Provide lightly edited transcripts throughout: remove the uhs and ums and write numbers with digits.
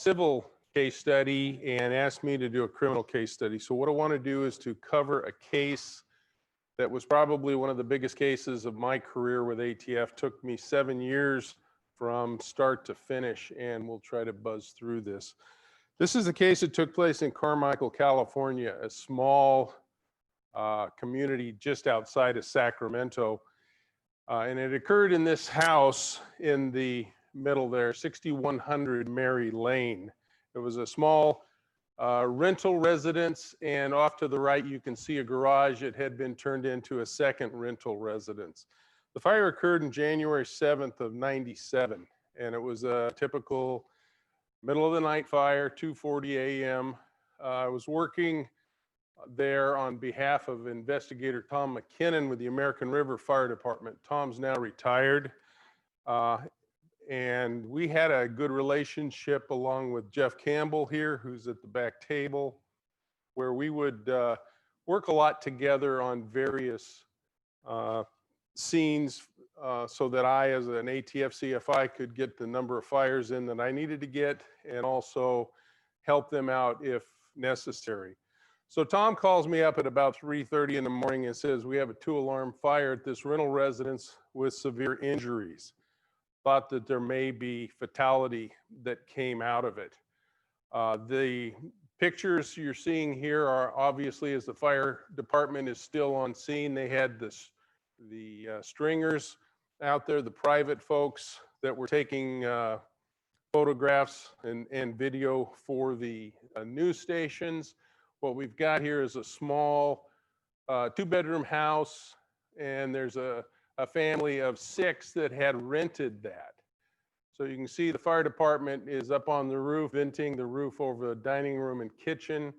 civil case study and asked me to do a criminal case study. So what I want to do is to cover a case that was probably one of the biggest cases of my career with ATF. Took me 7 years from start to finish, and we'll try to buzz through this. This is a case that took place in Carman, California, a small community just outside of Sacramento. And it occurred in this house in the middle there, 6100 Mary Lane. It was a small rental residence, and off to the right you can see a garage. It had been turned into a second rental residence. The fire occurred on January 7th of '97, and it was a typical middle of the night fire, 2:40 a.m. I was working there on behalf of Investigator Tom McKinnon with the American River Fire Department. Tom's now retired. And we had a good relationship along with Jeff Campbell here, who's at the back table, where we would work a lot together on various scenes so that I, as an ATF CFI, could get the number of fires in that I needed to get and also help them out if necessary. So Tom calls me up at about 3:30 in the morning and says, we have a 2-alarm fire at this rental residence with severe injuries. Thought that there may be fatality that came out of it. The pictures you're seeing here are obviously, as the fire department is still on scene, they had the stringers out there, the private folks that were taking photographs and video for the news stations. What we've got here is a small 2-bedroom house, and there's a family of 6 that had rented that. So you can see the fire department is up on the roof, venting the roof over the dining room and kitchen,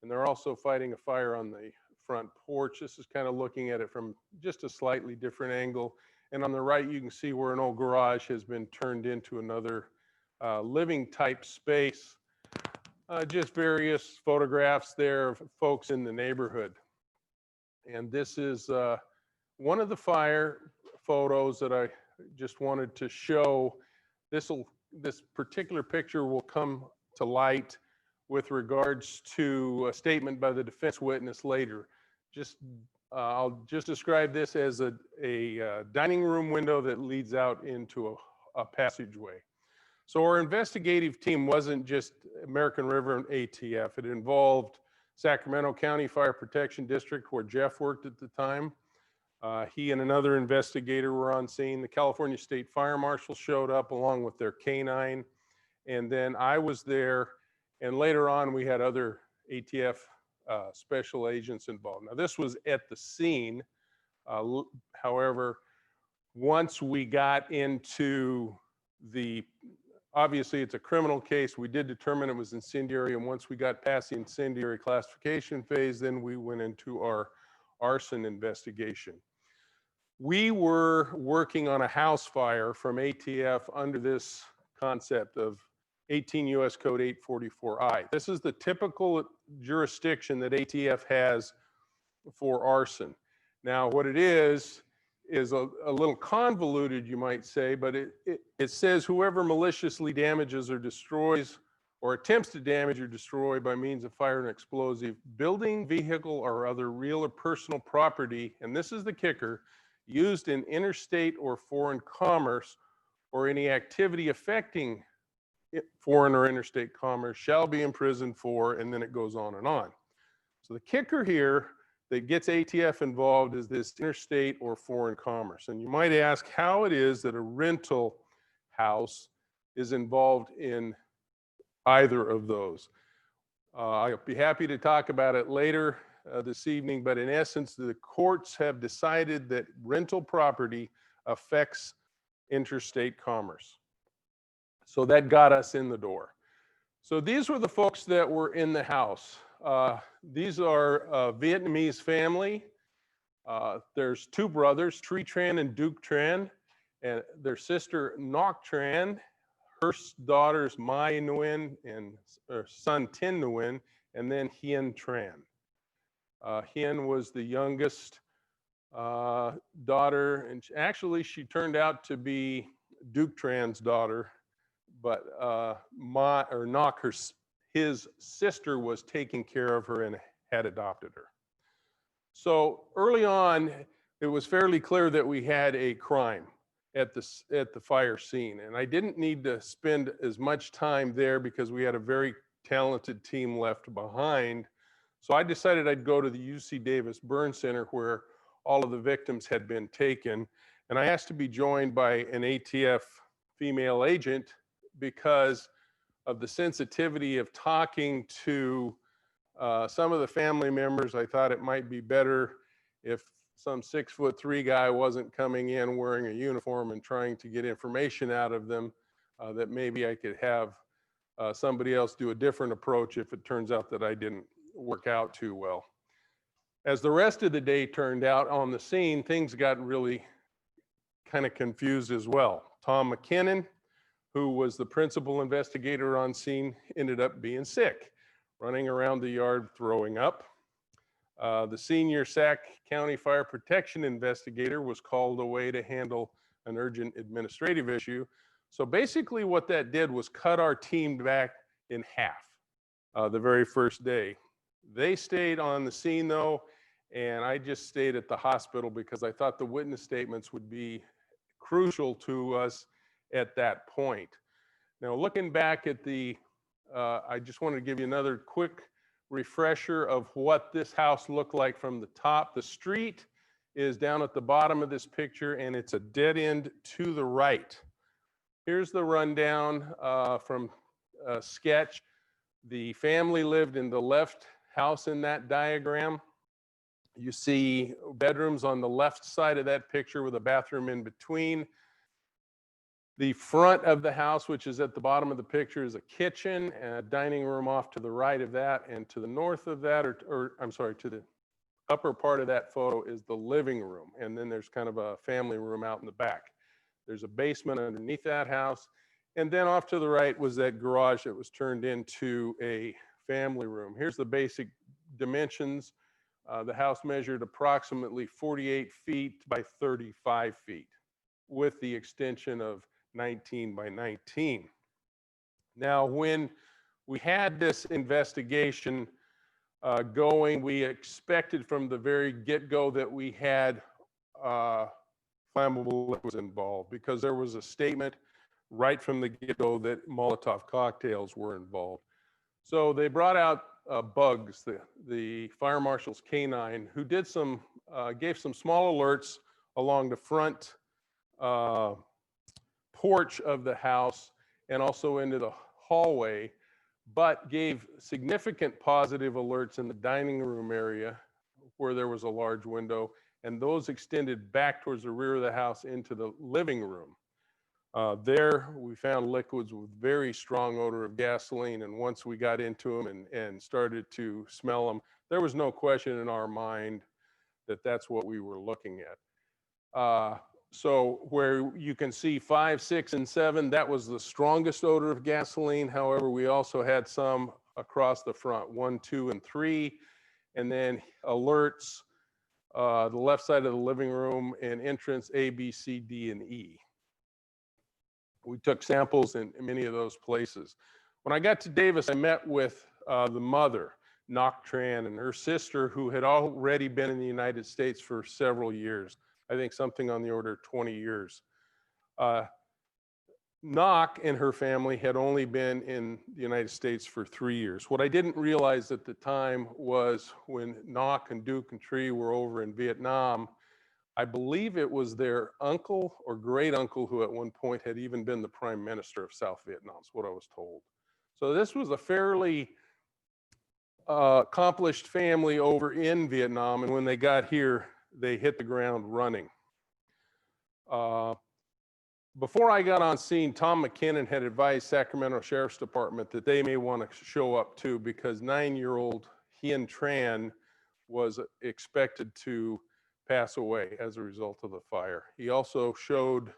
and they're also fighting a fire on the front porch. This is kind of looking at it from just a slightly different angle. And on the right, you can see where an old garage has been turned into another living type space. Just various photographs there of folks in the neighborhood. And this is one of the fire photos that I just wanted to show. This particular picture will come to light with regards to a statement by the defense witness later. I'll just describe this as a dining room window that leads out into a passageway. So our investigative team wasn't just American River and ATF. It involved Sacramento County Fire Protection District, where Jeff worked at the time. He and another investigator were on scene. The California State Fire Marshal showed up along with their canine. And then I was there. And later on, we had other ATF special agents involved. Now, this was at the scene. However, once we got into obviously it's a criminal case, we did determine it was incendiary. And once we got past the incendiary classification phase, then we went into our arson investigation. We were working on a house fire from ATF under this concept of 18 U.S. Code 844I. This is the typical jurisdiction that ATF has for arson. Now, what it is a little convoluted, you might say, but it says whoever maliciously damages or destroys or attempts to damage or destroy by means of fire and explosive building, vehicle, or other real or personal property, and this is the kicker, used in interstate or foreign commerce or any activity affecting foreign or interstate commerce shall be imprisoned for, and then it goes on and on. So the kicker here that gets ATF involved is this interstate or foreign commerce. And you might ask how it is that a rental house is involved in either of those. I'll be happy to talk about it later this evening, but in essence, the courts have decided that rental property affects interstate commerce. So that got us in the door. So these were the folks that were in the house. These are a Vietnamese family. There's 2 brothers, Tri Tran and Duc Tran, and their sister Ngoc Tran, her daughters Mai Nguyen and her son Tin Nguyen, and then Hien Tran. Hien was the youngest daughter, and actually she turned out to be Duc Tran's daughter, but his sister was taking care of her and had adopted her. So early on, it was fairly clear that we had a crime at the fire scene, and I didn't need to spend as much time there because we had a very talented team left behind. So I decided I'd go to the UC Davis Burn Center where all of the victims had been taken, and I asked to be joined by an ATF female agent because of the sensitivity of talking to some of the family members. I thought it might be better if some 6'3" guy wasn't coming in wearing a uniform and trying to get information out of them, that maybe I could have somebody else do a different approach if it turns out that I didn't work out too well. As the rest of the day turned out on the scene, things got really kind of confused as well. Tom McKinnon, who was the principal investigator on scene, ended up being sick, running around the yard throwing up. The senior Sac County Fire Protection investigator was called away to handle an urgent administrative issue. So basically what that did was cut our team back in half the very first day. They stayed on the scene though, and I just stayed at the hospital because I thought the witness statements would be crucial to us at that point. Now looking back at I just wanted to give you another quick refresher of what this house looked like from the top. The street is down at the bottom of this picture, and it's a dead end to the right. Here's the rundown from a sketch. The family lived in the left house in that diagram. You see bedrooms on the left side of that picture with a bathroom in between. The front of the house, which is at the bottom of the picture, is a kitchen and a dining room off to the right of that, and to the north of that, or I'm sorry, to the upper part of that photo is the living room, and then there's kind of a family room out in the back. There's a basement underneath that house, and then off to the right was that garage that was turned into a family room. Here's the basic dimensions. The house measured approximately 48 feet by 35 feet with the extension of 19 by 19. Now, when we had this investigation going, we expected from the very get-go that we had flammable liquids involved because there was a statement right from the get-go that Molotov cocktails were involved. So they brought out Bugs, the fire marshal's canine, who did gave some small alerts along the front porch of the house and also into the hallway, but gave significant positive alerts in the dining room area where there was a large window, and those extended back towards the rear of the house into the living room. There we found liquids with very strong odor of gasoline, and once we got into them and started to smell them, there was no question in our mind that that's what we were looking at. So where you can see 5, 6, and 7, that was the strongest odor of gasoline. However, we also had some across the front, 1, 2, and 3, and then alerts, the left side of the living room and entrance A, B, C, D, and E. We took samples in many of those places. When I got to Davis, I met with the mother, Ngoc Tran, and her sister, who had already been in the United States for several years. I think something on the order of 20 years. Ngoc and her family had only been in the United States for 3 years. What I didn't realize at the time was when Ngoc and Duke and Tree were over in Vietnam, I believe it was their uncle or great uncle who at one point had even been the prime minister of South Vietnam, is what I was told. So this was a fairly accomplished family over in Vietnam, and when they got here, they hit the ground running. Before I got on scene, Tom McKinnon had advised Sacramento Sheriff's Department that they may want to show up too, because 9-year-old Hien Tran was expected to pass away as a result of the fire. He also showed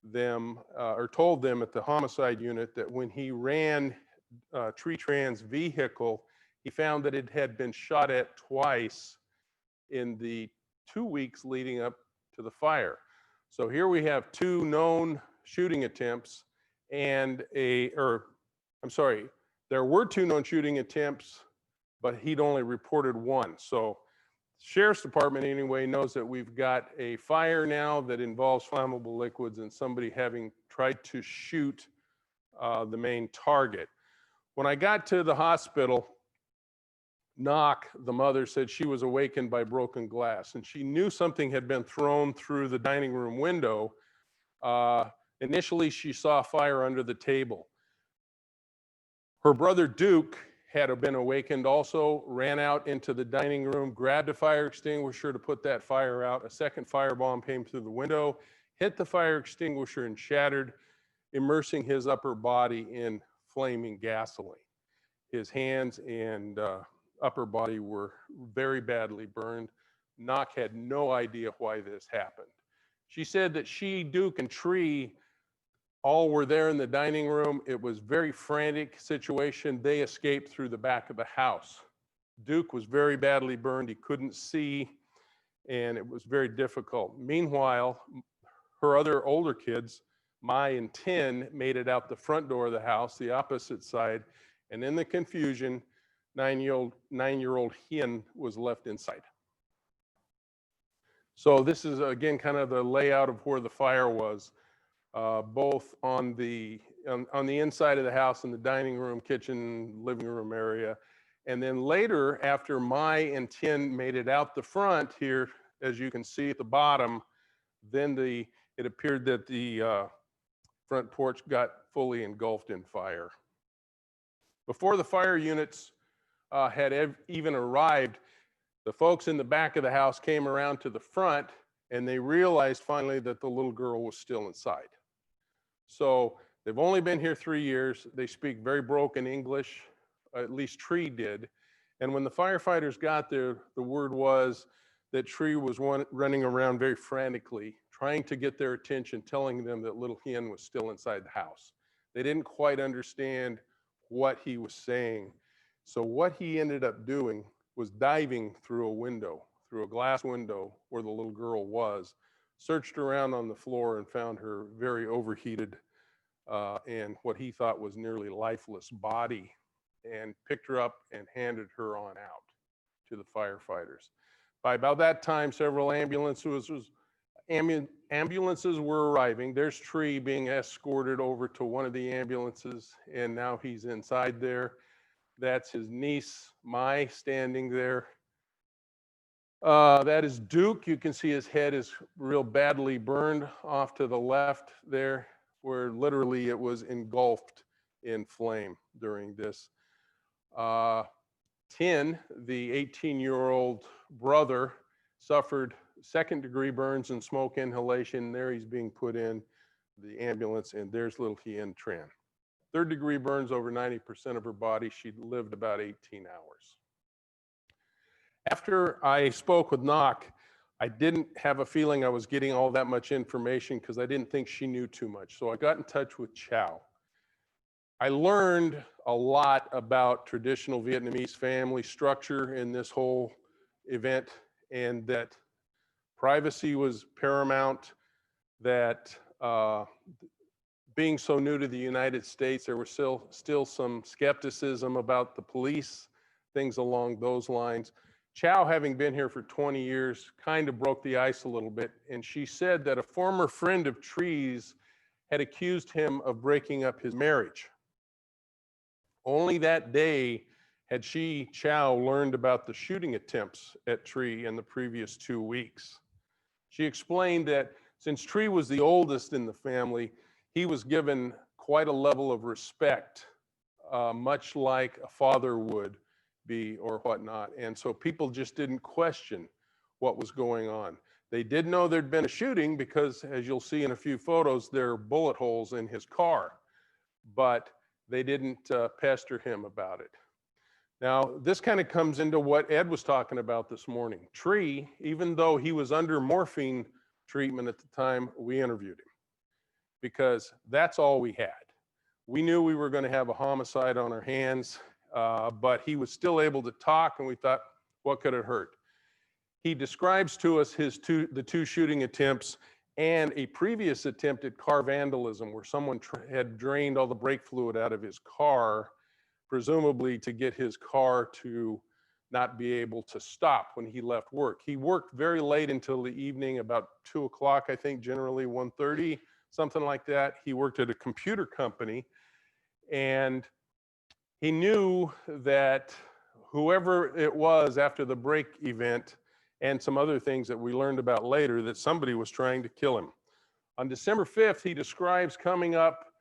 them, or told them at the homicide unit that when he ran Tree Tran's vehicle, he found that it had been shot at twice in the 2 weeks leading up to the fire. So here we have 2 known shooting attempts, and I'm sorry, there were 2 known shooting attempts, but he'd only reported 1. So Sheriff's Department anyway knows that we've got a fire now that involves flammable liquids and somebody having tried to shoot the main target. When I got to the hospital, Knock, the mother, said she was awakened by broken glass, and she knew something had been thrown through the dining room window. Initially, she saw fire under the table. Her brother Duke had been awakened also, ran out into the dining room, grabbed a fire extinguisher to put that fire out. A second firebomb came through the window, hit the fire extinguisher and shattered, immersing his upper body in flaming gasoline. His hands and upper body were very badly burned. Knock had no idea why this happened. She said that she, Duke, and Tree all were there in the dining room. It was a very frantic situation. They escaped through the back of the house. Duke was very badly burned. He couldn't see, and it was very difficult. Meanwhile, her other older kids, Mai and Tin, made it out the front door of the house, the opposite side, and in the confusion, nine-year-old Hien was left inside. So this is, again, kind of the layout of where the fire was. Both on the inside of the house in the dining room, kitchen, living room area. And then later, after Mai and Tin made it out the front here, as you can see at the bottom, then it appeared that the front porch got fully engulfed in fire. Before the fire units had even arrived, the folks in the back of the house came around to the front, and they realized finally that the little girl was still inside. So they've only been here 3 years. They speak very broken English, at least Tree did. And when the firefighters got there, the word was that Tree was running around very frantically, trying to get their attention, telling them that little Hien was still inside the house. They didn't quite understand what he was saying. So what he ended up doing was diving through a window, through a glass window where the little girl was, searched around on the floor and found her very overheated and what he thought was nearly lifeless body, and picked her up and handed her on out to the firefighters. By about that time, several ambulances were arriving. There's Tree being escorted over to one of the ambulances, and now he's inside there. That's his niece, Mai, standing there. That is Duke. You can see his head is real badly burned off to the left there, where literally it was engulfed in flame during this. Tin, the 18-year-old brother, suffered second-degree burns and smoke inhalation. There he's being put in the ambulance, and there's little Hien Tran. Third-degree burns over 90% of her body. She lived about 18 hours. After I spoke with Knock, I didn't have a feeling I was getting all that much information because I didn't think she knew too much. So I got in touch with Chow. I learned a lot about traditional Vietnamese family structure in this whole event, and that privacy was paramount, that being so new to the United States, there was still some skepticism about the police, things along those lines. Chow, having been here for 20 years, kind of broke the ice a little bit, and she said that a former friend of Tree's had accused him of breaking up his marriage. Only that day had she, Chow, learned about the shooting attempts at Tree in the previous 2 weeks. She explained that since Tree was the oldest in the family, he was given quite a level of respect, much like a father would be or whatnot. And so people just didn't question what was going on. They did know there'd been a shooting because, as you'll see in a few photos, there are bullet holes in his car, but they didn't pester him about it. Now, this kind of comes into what Ed was talking about this morning. Tree, even though he was under morphine treatment at the time we interviewed him, because that's all we had. We knew we were going to have a homicide on our hands, but he was still able to talk, and we thought, what could it hurt? He describes to us the two shooting attempts, and a previous attempt at car vandalism where someone had drained all the brake fluid out of his car, presumably to get his car to not be able to stop when he left work. He worked very late until the evening, about 2 o'clock, I think, generally 1:30, something like that. He worked at a computer company, and he knew that whoever it was after the brake event and some other things that we learned about later, that somebody was trying to kill him. On December 5th, he describes coming up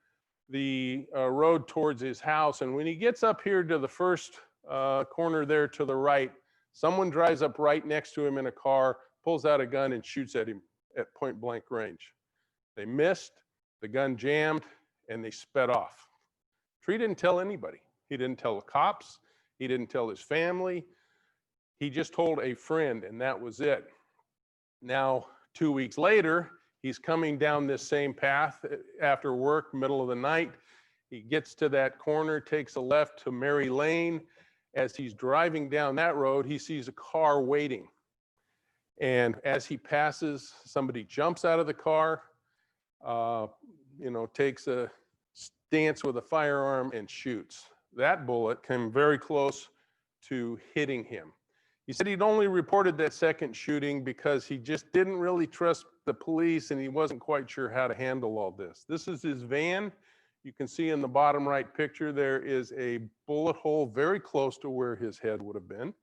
the road towards his house, and when he gets up here to the first corner there to the right, someone drives up right next to him in a car, pulls out a gun and shoots at him at point blank range. They missed, the gun jammed, and they sped off. Tree didn't tell anybody. He didn't tell the cops. He didn't tell his family. He just told a friend, and that was it. Now, 2 weeks later, he's coming down this same path after work, middle of the night. He gets to that corner, takes a left to Mary Lane. As he's driving down that road, he sees a car waiting. And as he passes, somebody jumps out of the car, takes a stance with a firearm and shoots. That bullet came very close to hitting him. He said he'd only reported that second shooting because he just didn't really trust the police and he wasn't quite sure how to handle all this. This is his van. You can see in the bottom right picture, there is a bullet hole very close to where his head would have been.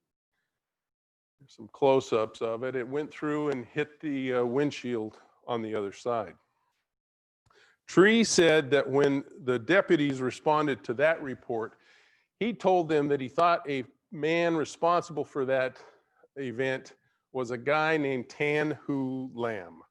There's some close-ups of it. It went through and hit the windshield on the other side. Tree said that when the deputies responded to that report, he told them that he thought a man responsible for that event was a guy named Tan Hu Lam.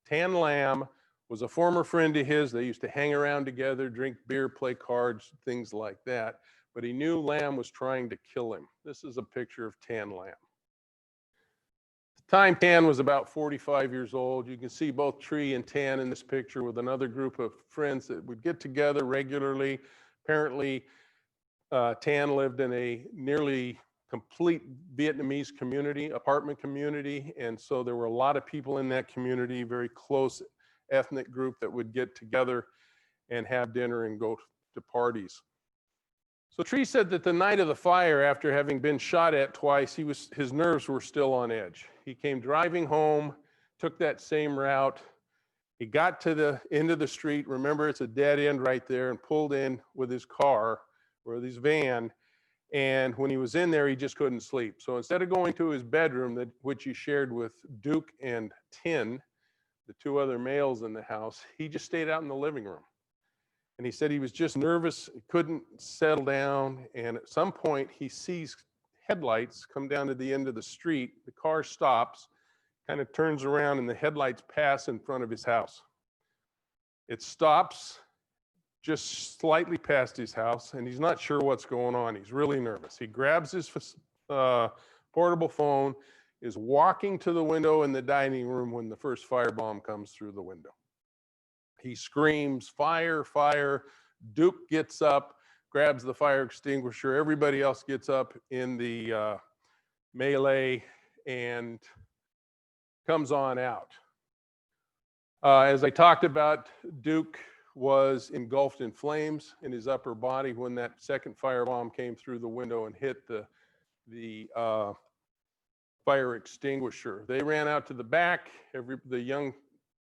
Tan Lam was a former friend of his. They used to hang around together, drink beer, play cards, things like that. But he knew Lam was trying to kill him. This is a picture of Tan Lam. At the time, Tan was about 45 years old. You can see both Tree and Tan in this picture with another group of friends that would get together regularly. Apparently, Tan lived in a nearly complete Vietnamese community, apartment community, and so there were a lot of people in that community, very close ethnic group that would get together and have dinner and go to parties. So Tree said that the night of the fire, after having been shot at twice, his nerves were still on edge. He came driving home, took that same route. He got to the end of the street, remember it's a dead end right there, and pulled in with his car or his van. And when he was in there, he just couldn't sleep. So instead of going to his bedroom, which he shared with Duke and Tin, the two other males in the house, he just stayed out in the living room. And he said he was just nervous, couldn't settle down. And at some point, he sees headlights come down to the end of the street. The car stops, kind of turns around, and the headlights pass in front of his house. It stops just slightly past his house, and he's not sure what's going on. He's really nervous. He grabs his portable phone, is walking to the window in the dining room when the first firebomb comes through the window. He screams, "Fire, fire." Duke gets up, grabs the fire extinguisher. Everybody else gets up in the melee and comes on out. As I talked about, Duke was engulfed in flames in his upper body when that second firebomb came through the window and hit the fire extinguisher. They ran out to the back. The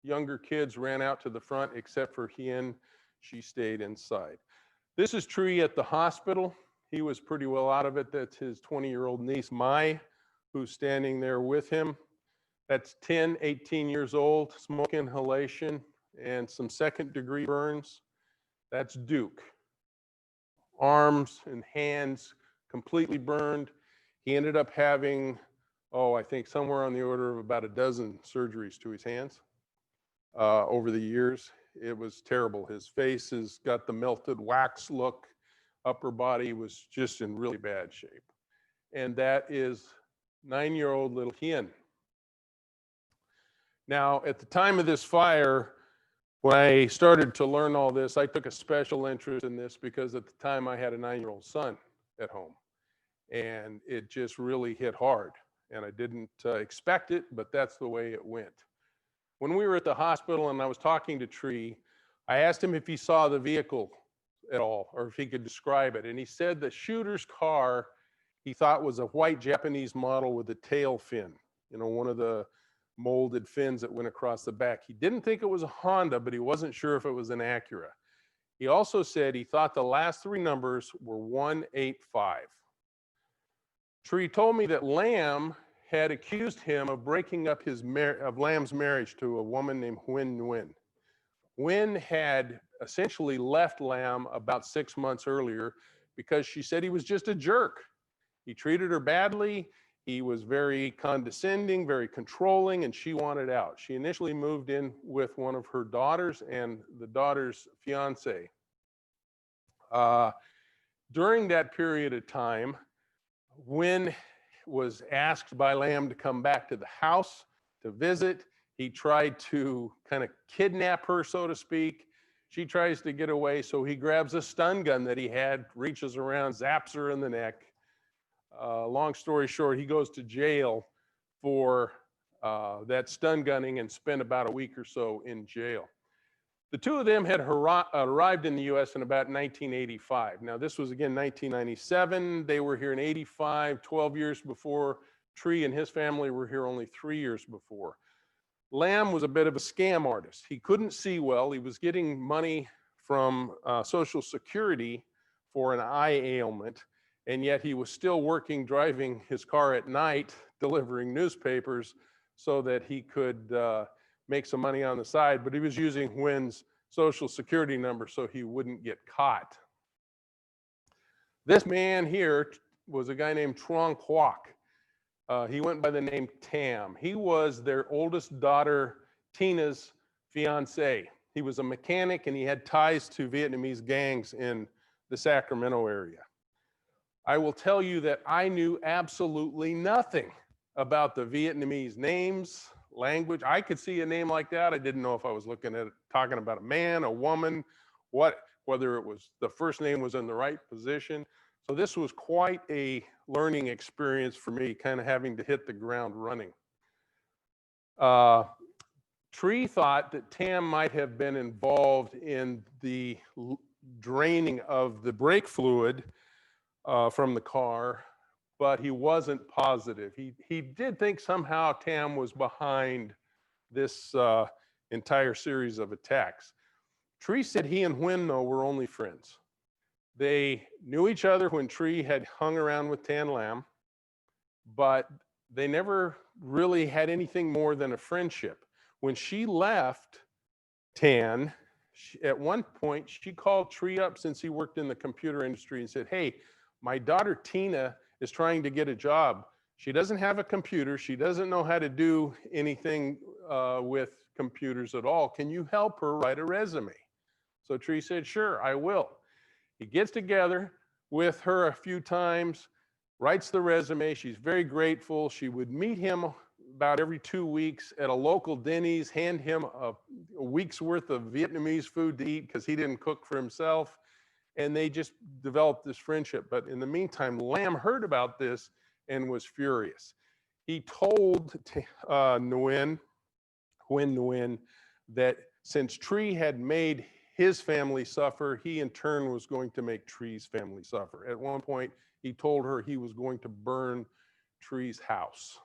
younger kids ran out to the front, except for Hien. She stayed inside. This is Tree at the hospital. He was pretty well out of it. That's his 20-year-old niece, Mai, who's standing there with him. That's 18 years old, smoke inhalation, and some second-degree burns. That's Duke. Arms and hands completely burned. He ended up having, I think somewhere on the order of about a dozen surgeries to his hands over the years. It was terrible. His face has got the melted wax look. Upper body was just in really bad shape. And that is 9-year-old little Hien. Now, at the time of this fire, when I started to learn all this, I took a special interest in this because at the time I had a 9-year-old son at home. And it just really hit hard. And I didn't expect it, but that's the way it went. When we were at the hospital and I was talking to Tree, I asked him if he saw the vehicle at all, or if he could describe it. And he said the shooter's car, he thought was a white Japanese model with a tail fin, one of the molded fins that went across the back. He didn't think it was a Honda, but he wasn't sure if it was an Acura. He also said he thought the last three numbers were 185. Tree told me that Lamb had accused him of breaking up of Lamb's marriage to a woman named Nguyen Nguyen. Nguyen had essentially left Lamb about 6 months earlier because she said he was just a jerk. He treated her badly. He was very condescending, very controlling, and she wanted out. She initially moved in with one of her daughters and the daughter's fiance. During that period of time, Nguyen was asked by Lamb to come back to the house to visit. He tried to kind of kidnap her, so to speak. She tries to get away, so he grabs a stun gun that he had, reaches around, zaps her in the neck. Long story short, he goes to jail for that stun gunning and spent about a week or so in jail. The two of them had arrived in the US in about 1985. Now, this was again 1997. They were here in 85, 12 years before. Tree and his family were here only 3 years before. Lamb was a bit of a scam artist. He couldn't see well. He was getting money from Social Security for an eye ailment, and yet he was still working, driving his car at night, delivering newspapers so that he could make some money on the side, but he was using Nguyen's Social Security number so he wouldn't get caught. This man here was a guy named Truong Quoc. He went by the name Tam. He was their oldest daughter, Tina's fiance. He was a mechanic and he had ties to Vietnamese gangs in the Sacramento area. I will tell you that I knew absolutely nothing about the Vietnamese names, language. I could see a name like that. I didn't know if I was talking about a man, a woman, whether it was the first name was in the right position. So this was quite a learning experience for me, kind of having to hit the ground running. Tree thought that Tam might have been involved in the draining of the brake fluid from the car, but he wasn't positive. He did think somehow Tam was behind this entire series of attacks. Tree said he and Nguyen though were only friends. They knew each other when Tree had hung around with Tan Lam, but they never really had anything more than a friendship. When she left Tan, at one point she called Tree up, since he worked in the computer industry, and said, "Hey, my daughter Tina is trying to get a job. She doesn't have a computer. She doesn't know how to do anything with computers at all. Can you help her write a resume?" So Tree said, "Sure, I will." He gets together with her a few times, writes the resume. She's very grateful. She would meet him about every 2 weeks at a local Denny's, hand him a week's worth of Vietnamese food to eat because he didn't cook for himself. And they just developed this friendship. But in the meantime, Lam heard about this and was furious. He told Nguyen that since Tree had made his family suffer, he in turn was going to make Tree's family suffer. At one point, he told her he was going to burn Tree's house.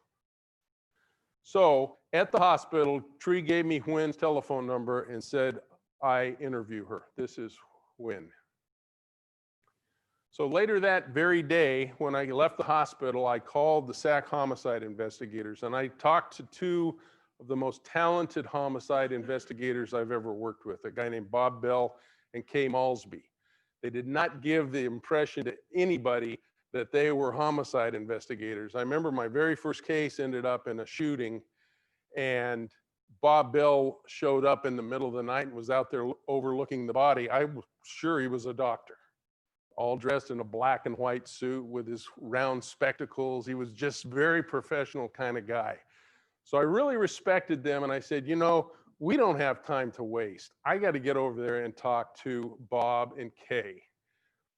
So at the hospital, Tree gave me Nguyen's telephone number and said, "I interview her. This is Nguyen." So later that very day, when I left the hospital, I called the SAC homicide investigators and I talked to two of the most talented homicide investigators I've ever worked with, a guy named Bob Bell and Kay Malsby. They did not give the impression to anybody that they were homicide investigators. I remember my very first case ended up in a shooting, and Bob Bell showed up in the middle of the night and was out there overlooking the body. I was sure he was a doctor, all dressed in a black and white suit with his round spectacles. He was just very professional kind of guy. So I really respected them, and I said, we don't have time to waste. I got to get over there and talk to Bob and Kay.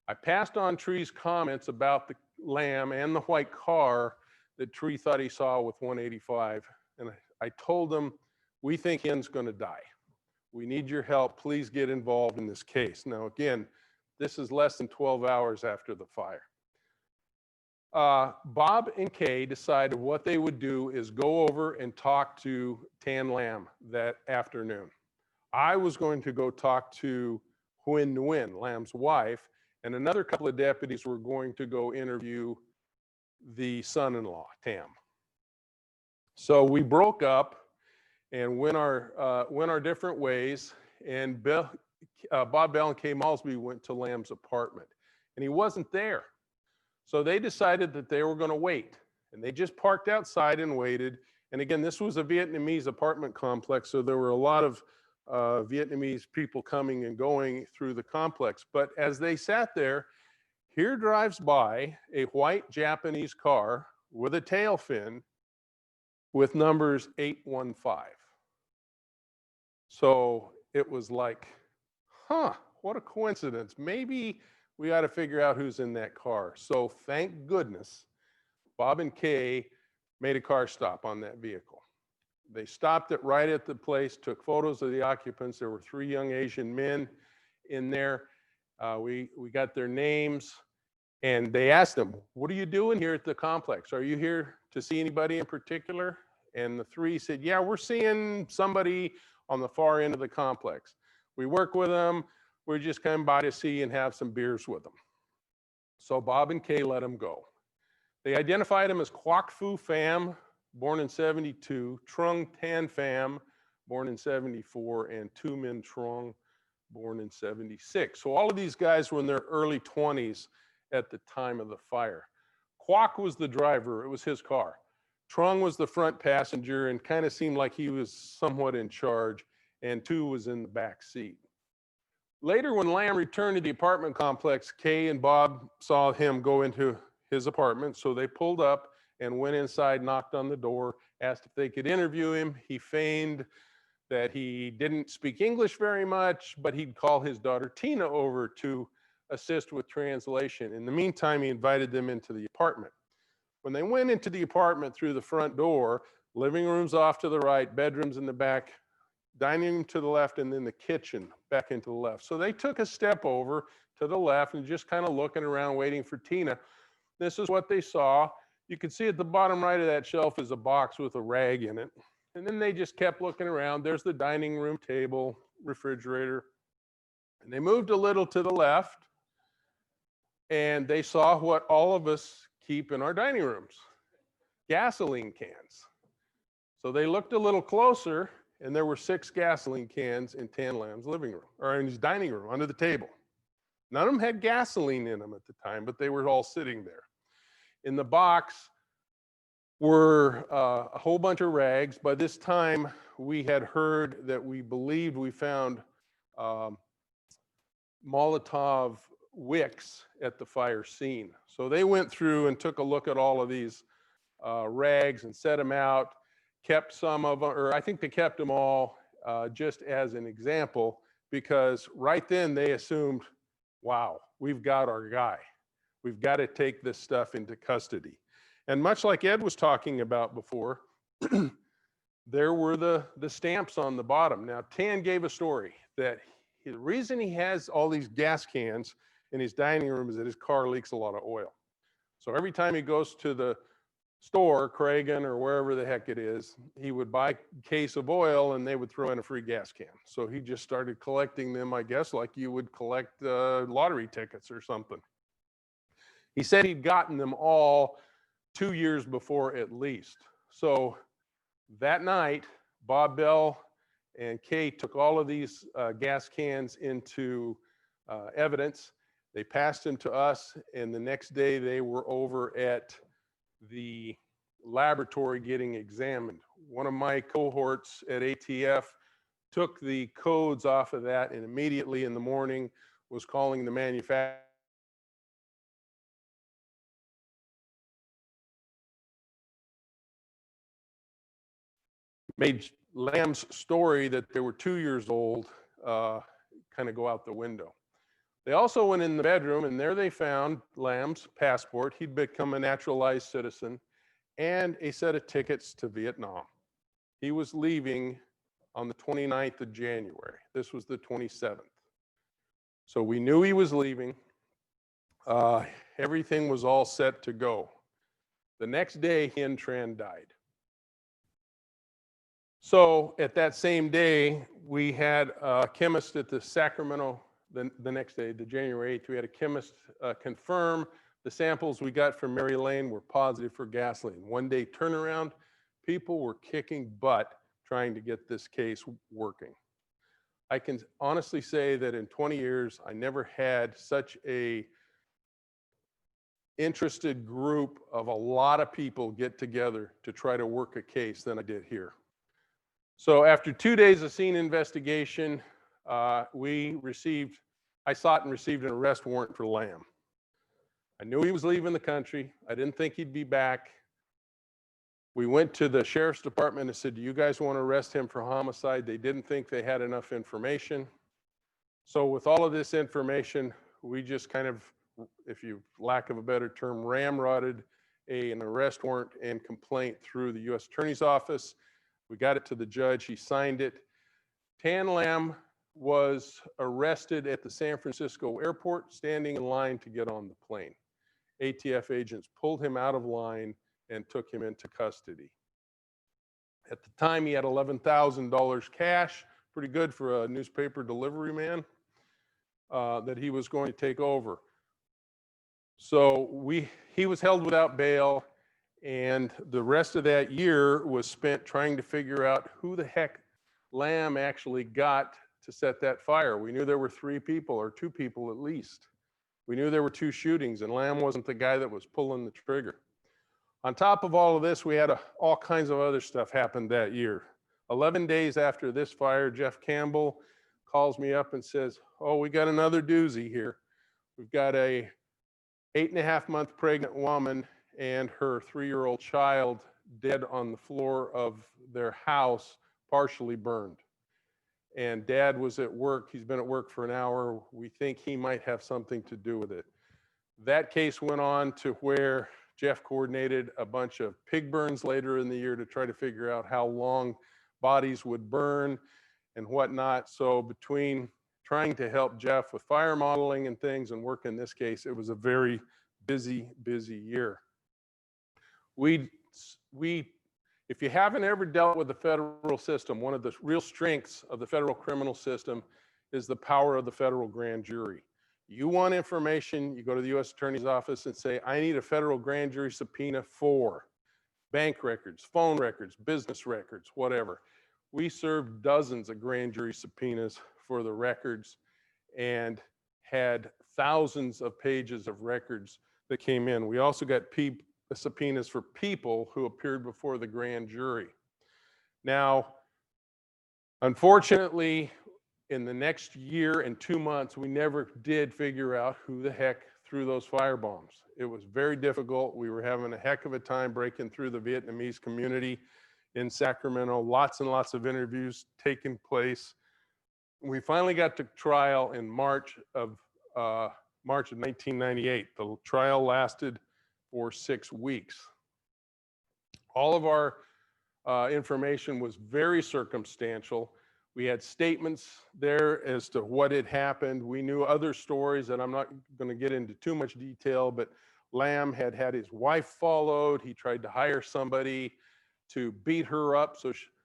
I passed on Tree's comments about the Lamb and the white car that Tree thought he saw with 185, and I told them We think Hyun's going to die. We need your help. Please get involved in this case. Now, again, this is less than 12 hours after the fire. Bob and Kay decided what they would do is go over and talk to Tan Lam that afternoon. I was going to go talk to Huyen Nguyen, Lam's wife, and another couple of deputies were going to go interview the son-in-law, Tam. So we broke up and went our different ways, and Bob Bell and Kay Malsby went to Lam's apartment, and he wasn't there. So they decided that they were going to wait, and they just parked outside and waited. And again, this was a Vietnamese apartment complex, so there were a lot of Vietnamese people coming and going through the complex. But as they sat there, here drives by a white Japanese car with a tail fin with numbers 815. So it was like, huh, what a coincidence. Maybe we ought to figure out who's in that car. So thank goodness, Bob and Kay made a car stop on that vehicle. They stopped it right at the place, took photos of the occupants. There were 3 young Asian men in there. We got their names, and they asked them, what are you doing here at the complex? Are you here to see anybody in particular? And the 3 said, yeah, we're seeing somebody on the far end of the complex. We work with them. We're just coming by to see and have some beers with them. So Bob and Kay let them go. They identified him as Quoc Phu Pham, born in 72, Trung Tan Pham, born in 74, and Tu Minh Truong, born in 76. So all of these guys were in their early 20s at the time of the fire. Quoc was the driver. It was his car. Truong was the front passenger and kind of seemed like he was somewhat in charge, and Tu was in the back seat. Later, when Lam returned to the apartment complex, Kay and Bob saw him go into his apartment, so they pulled up and went inside, knocked on the door, asked if they could interview him. He feigned that he didn't speak English very much, but he'd call his daughter Tina over to assist with translation. In the meantime, he invited them into the apartment. When they went into the apartment through the front door, living rooms off to the right, bedrooms in the back, dining room to the left, and then the kitchen back into the left. So they took a step over to the left and just kind of looking around, waiting for Tina. This is what they saw. You can see at the bottom right of that shelf is a box with a rag in it. And then they just kept looking around. There's the dining room table, refrigerator. And they moved a little to the left, and they saw what all of us keep in our dining rooms, gasoline cans. So they looked a little closer, and there were 6 gasoline cans in Tan Lam's living room, or in his dining room, under the table. None of them had gasoline in them at the time, but they were all sitting there. In the box were a whole bunch of rags. By this time, we had heard that we believed we found Molotov wicks at the fire scene. So they went through and took a look at all of these rags and set them out, kept some of them, or I think they kept them all just as an example, because right then they assumed, wow, we've got our guy. We've got to take this stuff into custody. And much like Ed was talking about before, there were the stamps on the bottom. Now, Tan gave a story that the reason he has all these gas cans in his dining room is that his car leaks a lot of oil. So every time he goes to the store, Cragen or wherever the heck it is, he would buy a case of oil and they would throw in a free gas can. So he just started collecting them, I guess, like you would collect lottery tickets or something. He said he'd gotten them all 2 years before at least. So that night, Bob Bell and Kay took all of these gas cans into evidence. They passed them to us, and the next day they were over at the laboratory getting examined. One of my cohorts at ATF took the codes off of that, and immediately in the morning was calling the manufacturer. Made Lam's story that they were 2 years old kind of go out the window. They also went in the bedroom, and there they found Lam's passport. He'd become a naturalized citizen, and a set of tickets to Vietnam. He was leaving on the 29th of January. This was the 27th. So we knew he was leaving. Everything was all set to go. The next day, he and Tran died. So at that same day, we had a chemist at the Sacramento, the next day, the January 8th, we had a chemist confirm the samples we got from Mary Lane were positive for gasoline. One day turnaround, people were kicking butt trying to get this case working. I can honestly say that in 20 years, I never had such a interested group of a lot of people get together to try to work a case than I did here. So after 2 days of scene investigation, I sought and received an arrest warrant for Lamb. I knew he was leaving the country. I didn't think he'd be back. We went to the sheriff's department and said, do you guys want to arrest him for homicide? They didn't think they had enough information. So with all of this information, we just kind of, if you lack of a better term, ramrodded an arrest warrant and complaint through the U.S. Attorney's Office. We got it to the judge, he signed it. Tan Lamb was arrested at the San Francisco airport, standing in line to get on the plane. ATF agents pulled him out of line and took him into custody. At the time, he had $11,000 cash, pretty good for a newspaper delivery man, that he was going to take over. So he was held without bail, and the rest of that year was spent trying to figure out who the heck Lamb actually got to set that fire. We knew there were 3 people, or 2 people at least. We knew there were 2 shootings, and Lamb wasn't the guy that was pulling the trigger. On top of all of this, we had all kinds of other stuff happen that year. 11 days after this fire, Jeff Campbell calls me up and says, oh, we got another doozy here. We've got a 8.5-month pregnant woman and her 3-year-old child dead on the floor of their house, partially burned. And Dad was at work. He's been at work for an hour. We think he might have something to do with it. That case went on to where Jeff coordinated a bunch of pig burns later in the year to try to figure out how long bodies would burn and whatnot. So between trying to help Jeff with fire modeling and things and work in this case, it was a very busy year. If you haven't ever dealt with the federal system, one of the real strengths of the federal criminal system is the power of the federal grand jury. You want information, you go to the U.S. Attorney's Office and say, I need a federal grand jury subpoena for bank records, phone records, business records, whatever. We served dozens of grand jury subpoenas for the records and had thousands of pages of records that came in. We also got subpoenas for people who appeared before the grand jury. Now, unfortunately, in the next year and 2 months, we never did figure out who the heck threw those firebombs. It was very difficult. We were having a heck of a time breaking through the Vietnamese community in Sacramento. Lots and lots of interviews taking place. We finally got to trial in March of 1998. The trial lasted for 6 weeks. All of our information was very circumstantial. We had statements there as to what had happened. We knew other stories that I'm not going to get into too much detail, but Lamb had had his wife followed. He tried to hire somebody to beat her up,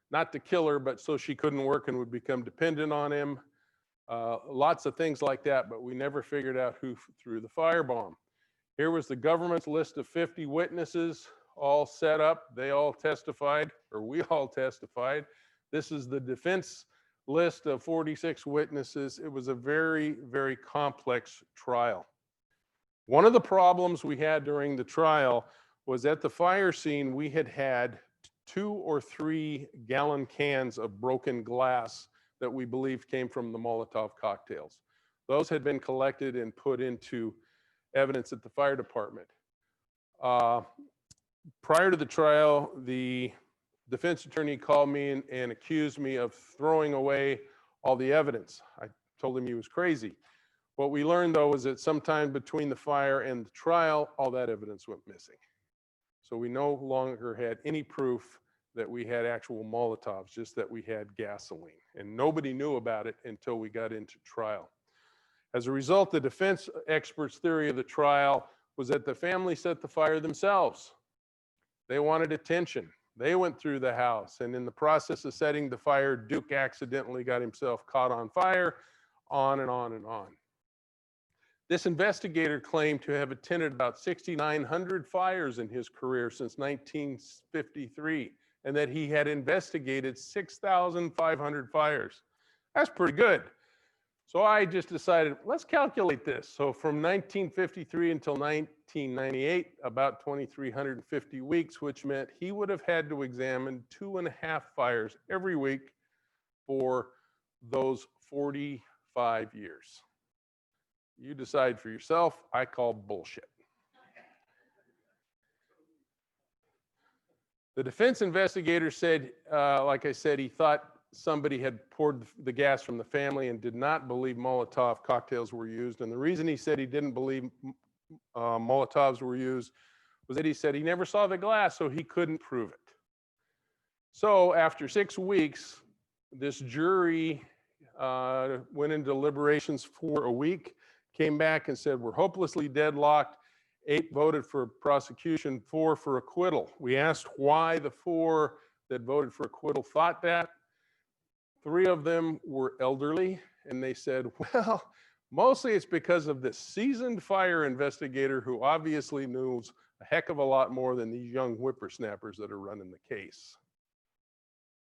not to kill her, but so she couldn't work and would become dependent on him. Lots of things like that, but we never figured out who threw the firebomb. Here was the government's list of 50 witnesses all set up. They all testified, or we all testified. This is the defense list of 46 witnesses. It was a very, very complex trial. One of the problems we had during the trial was at the fire scene, we had 2 or 3 gallon cans of broken glass that we believed came from the Molotov cocktails. Those had been collected and put into evidence at the fire department. Prior to the trial, the defense attorney called me and accused me of throwing away all the evidence. I told him he was crazy. What we learned, though, was that sometime between the fire and the trial, all that evidence went missing. So we no longer had any proof that we had actual Molotovs, just that we had gasoline. And nobody knew about it until we got into trial. As a result, the defense experts' theory of the trial was that the family set the fire themselves. They wanted attention. They went through the house, and in the process of setting the fire, Duke accidentally got himself caught on fire, on and on and on. This investigator claimed to have attended about 6,900 fires in his career since 1953, and that he had investigated 6,500 fires. That's pretty good. So I just decided, let's calculate this. So from 1953 until 1998, about 2,350 weeks, which meant he would have had to examine 2.5 fires every week for those 45 years. You decide for yourself. I call bullshit. The defense investigator said, like I said, he thought somebody had poured the gas from the family and did not believe Molotov cocktails were used. And the reason he said he didn't believe Molotovs were used was that he said he never saw the glass, so he couldn't prove it. So after 6 weeks, this jury went into deliberations for a week, came back and said, we're hopelessly deadlocked. 8 voted for prosecution, 4 for acquittal. We asked why the 4 that voted for acquittal thought that. 3 of them were elderly, and they said, well, mostly it's because of this seasoned fire investigator who obviously knows a heck of a lot more than these young whippersnappers that are running the case.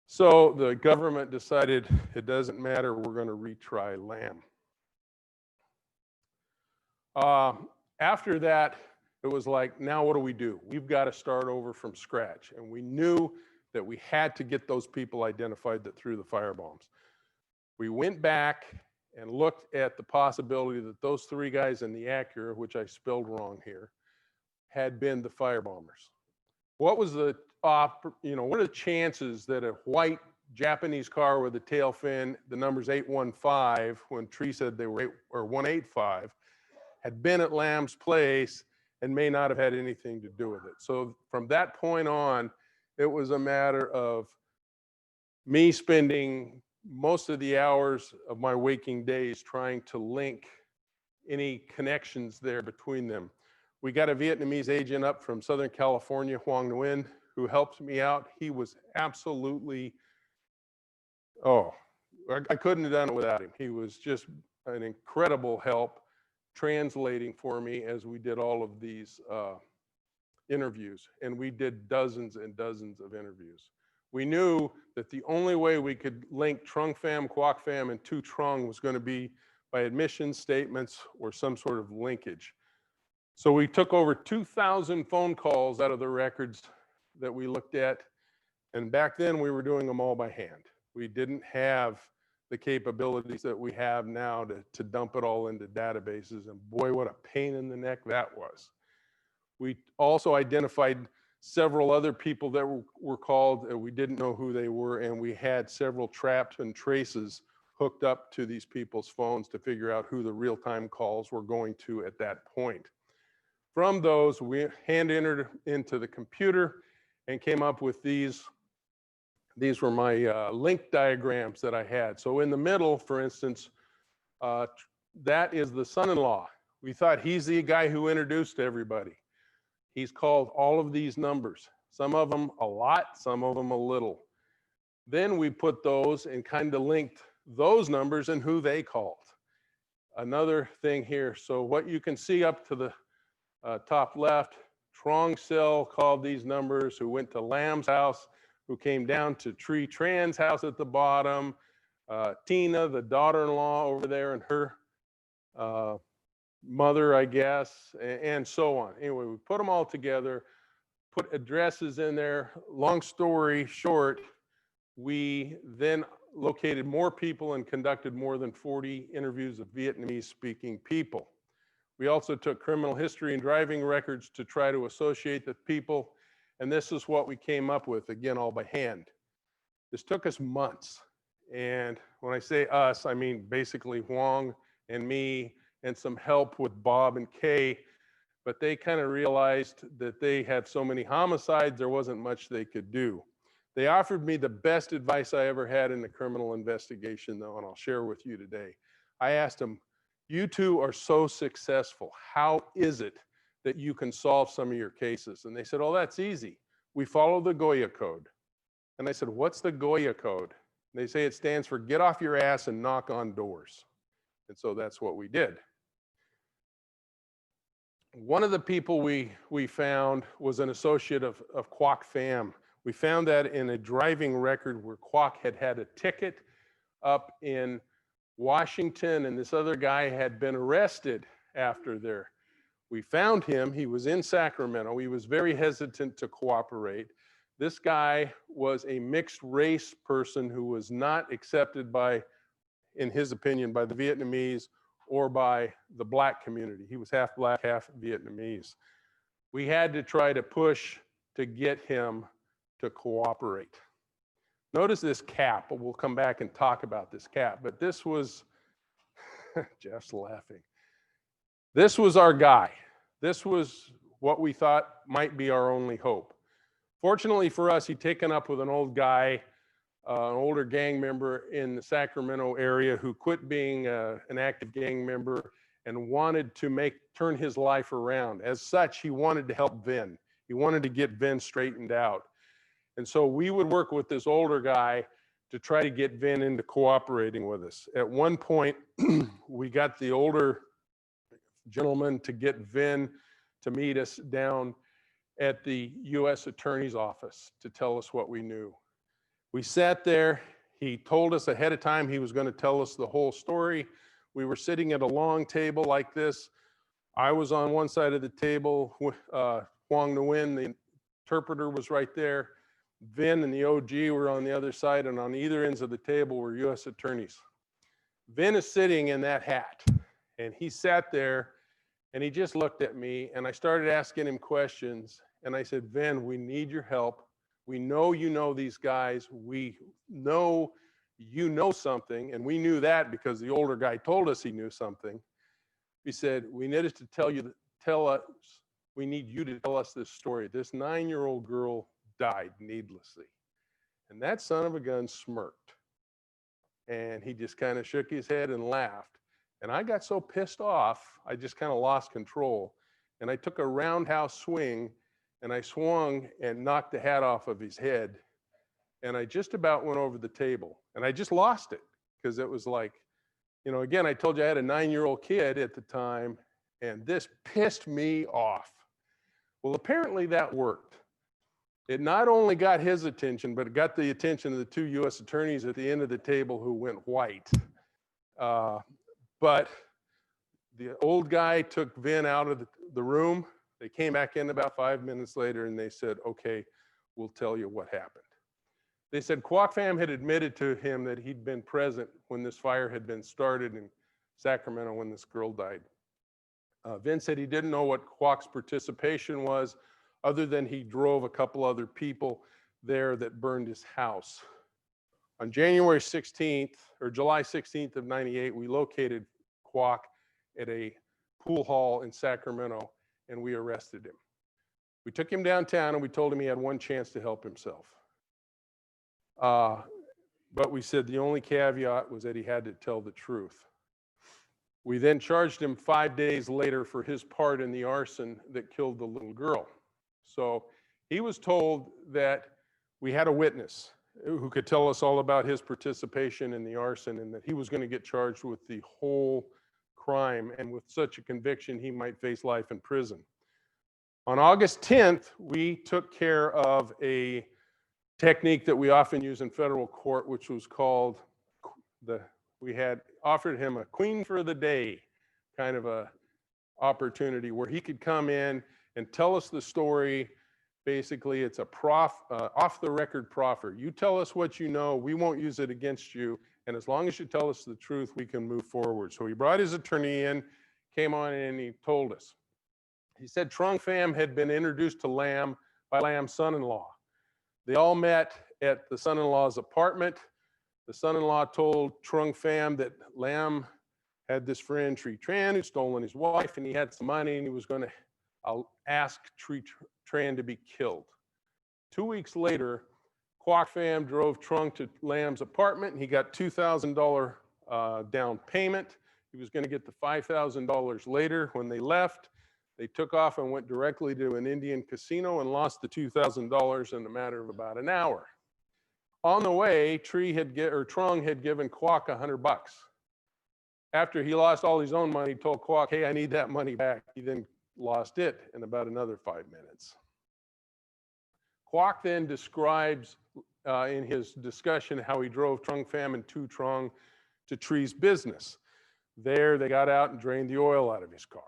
So the government decided it doesn't matter, we're going to retry Lamb. After that, it was like, now what do we do? We've got to start over from scratch. And we knew that we had to get those people identified that threw the firebombs. We went back and looked at the possibility that those 3 guys in the Acura, which I spelled wrong here, had been the firebombers. What was the, what are the chances that a white Japanese car with a tail fin, the number's 815, when Tree said they were 185, had been at Lamb's place and may not have had anything to do with it. So from that point on, it was a matter of me spending most of the hours of my waking days trying to link any connections there between them. We got a Vietnamese agent up from Southern California, Hoang Nguyen, who helped me out. He was absolutely, I couldn't have done it without him. He was just an incredible help translating for me as we did all of these interviews, and we did dozens and dozens of interviews. We knew that the only way we could link Trung Pham, Quoc Pham, and Tu Trung was going to be by admission statements or some sort of linkage. So we took over 2,000 phone calls out of the records that we looked at, and back then we were doing them all by hand. We didn't have the capabilities that we have now to dump it all into databases, and boy, what a pain in the neck that was. We also identified several other people that were called, we didn't know who they were, and we had several traps and traces hooked up to these people's phones to figure out who the real-time calls were going to at that point. From those, we hand entered into the computer and came up with these. These were my link diagrams that I had. So in the middle, for instance, that is the son-in-law. We thought he's the guy who introduced everybody. He's called all of these numbers, some of them a lot, some of them a little. Then we put those and kind of linked those numbers and who they called. Another thing here, so what you can see up to the top left, Trong Sil called these numbers, who went to Lamb's house, who came down to Tree Tran's house at the bottom, Tina, the daughter-in-law over there, and her mother, I guess, and so on. Anyway, we put them all together, put addresses in there. Long story short, we then located more people and conducted more than 40 interviews of Vietnamese-speaking people. We also took criminal history and driving records to try to associate the people, and this is what we came up with, again, all by hand. This took us months, and when I say us, I mean basically Hoang and me, and some help with Bob and Kay, but they kind of realized that they had so many homicides, there wasn't much they could do. They offered me the best advice I ever had in the criminal investigation, though, and I'll share with you today. I asked them, you two are so successful. How is it that you can solve some of your cases? And they said, oh, that's easy. We follow the Goya Code. And I said, what's the Goya Code? And they say it stands for get off your ass and knock on doors. And so that's what we did. One of the people we found was an associate of Kwok Pham. We found that in a driving record where Kwok had had a ticket up in Washington, and this other guy had been arrested after there. We found him. He was in Sacramento. He was very hesitant to cooperate. This guy was a mixed race person who was not accepted by, in his opinion, by the Vietnamese or by the black community. He was half black, half Vietnamese. We had to try to push to get him to cooperate. Notice this cap, but we'll come back and talk about this cap, but this was, Jeff's laughing. This was our guy. This was what we thought might be our only hope. Fortunately for us, he'd taken up with an old guy, an older gang member in the Sacramento area who quit being an active gang member and wanted to turn his life around. As such, he wanted to help Vin. He wanted to get Vin straightened out. And so we would work with this older guy to try to get Vin into cooperating with us. At one point, we got the older gentleman to get Vin to meet us down at the U.S. Attorney's office to tell us what we knew. We sat there. He told us ahead of time he was going to tell us the whole story. We were sitting at a long table like this. I was on one side of the table. Huang Nguyen, the interpreter, was right there. Vin and the OG were on the other side, and on either ends of the table were U.S. attorneys. Vin is sitting in that hat, and he sat there, and he just looked at me, and I started asking him questions, and I said, Vin, we need your help. We know you know these guys. We know you know something, and we knew that because the older guy told us he knew something. He said, we need to we need you to tell us this story. This 9-year-old girl died needlessly. And that son of a gun smirked. And he just kind of shook his head and laughed. And I got so pissed off, I just kind of lost control. And I took a roundhouse swing, and I swung and knocked the hat off of his head. And I just about went over the table. And I just lost it because it was like, you know, again, I told you I had a 9-year-old kid at the time, and this pissed me off. Well, apparently that worked. It not only got his attention, but it got the attention of the two U.S. attorneys at the end of the table who went white. But the old guy took Vin out of the room. They came back in about 5 minutes later, and they said, okay, we'll tell you what happened. They said Kwok Pham had admitted to him that he'd been present when this fire had been started in Sacramento when this girl died. Vin said he didn't know what Kwok's participation was, other than he drove a couple other people there that burned his house. On January 16th, or July 16th of '98, we located Kwok at a pool hall in Sacramento, and we arrested him. We took him downtown, and we told him he had one chance to help himself. But we said the only caveat was that he had to tell the truth. We then charged him 5 days later for his part in the arson that killed the little girl. So he was told that we had a witness who could tell us all about his participation in the arson and that he was going to get charged with the whole crime. And with such a conviction, he might face life in prison. On August 10th, we took care of a technique that we often use in federal court, which was called we had offered him a queen for the day kind of a opportunity where he could come in and tell us the story. Basically, it's a off the record proffer. You tell us what you know, we won't use it against you, and as long as you tell us the truth, we can move forward. So he brought his attorney in, came on in, and he told us. He said Trong Pham had been introduced to Lam by Lam's son-in-law. They all met at the son-in-law's apartment. The son-in-law told Trong Pham that Lam had this friend, Tri Tran, who'd stolen his wife, and he had some money, and he was going to ask Tri Tran to be killed. 2 weeks later, Quoc fam drove Trung to Lamb's apartment, and he got $2,000 down payment. He was going to get the $5,000 later. When they left, they took off and went directly to an Indian casino and lost the $2,000 in a matter of about an hour. On the way, Trung had given Quoc $100. After he lost all his own money, he told Quoc, "Hey, I need that money back." He then lost it in about another 5 minutes. Quoc then describes in his discussion how he drove Trung Pham and Tu Trung to Tree's business. There, they got out and drained the oil out of his car.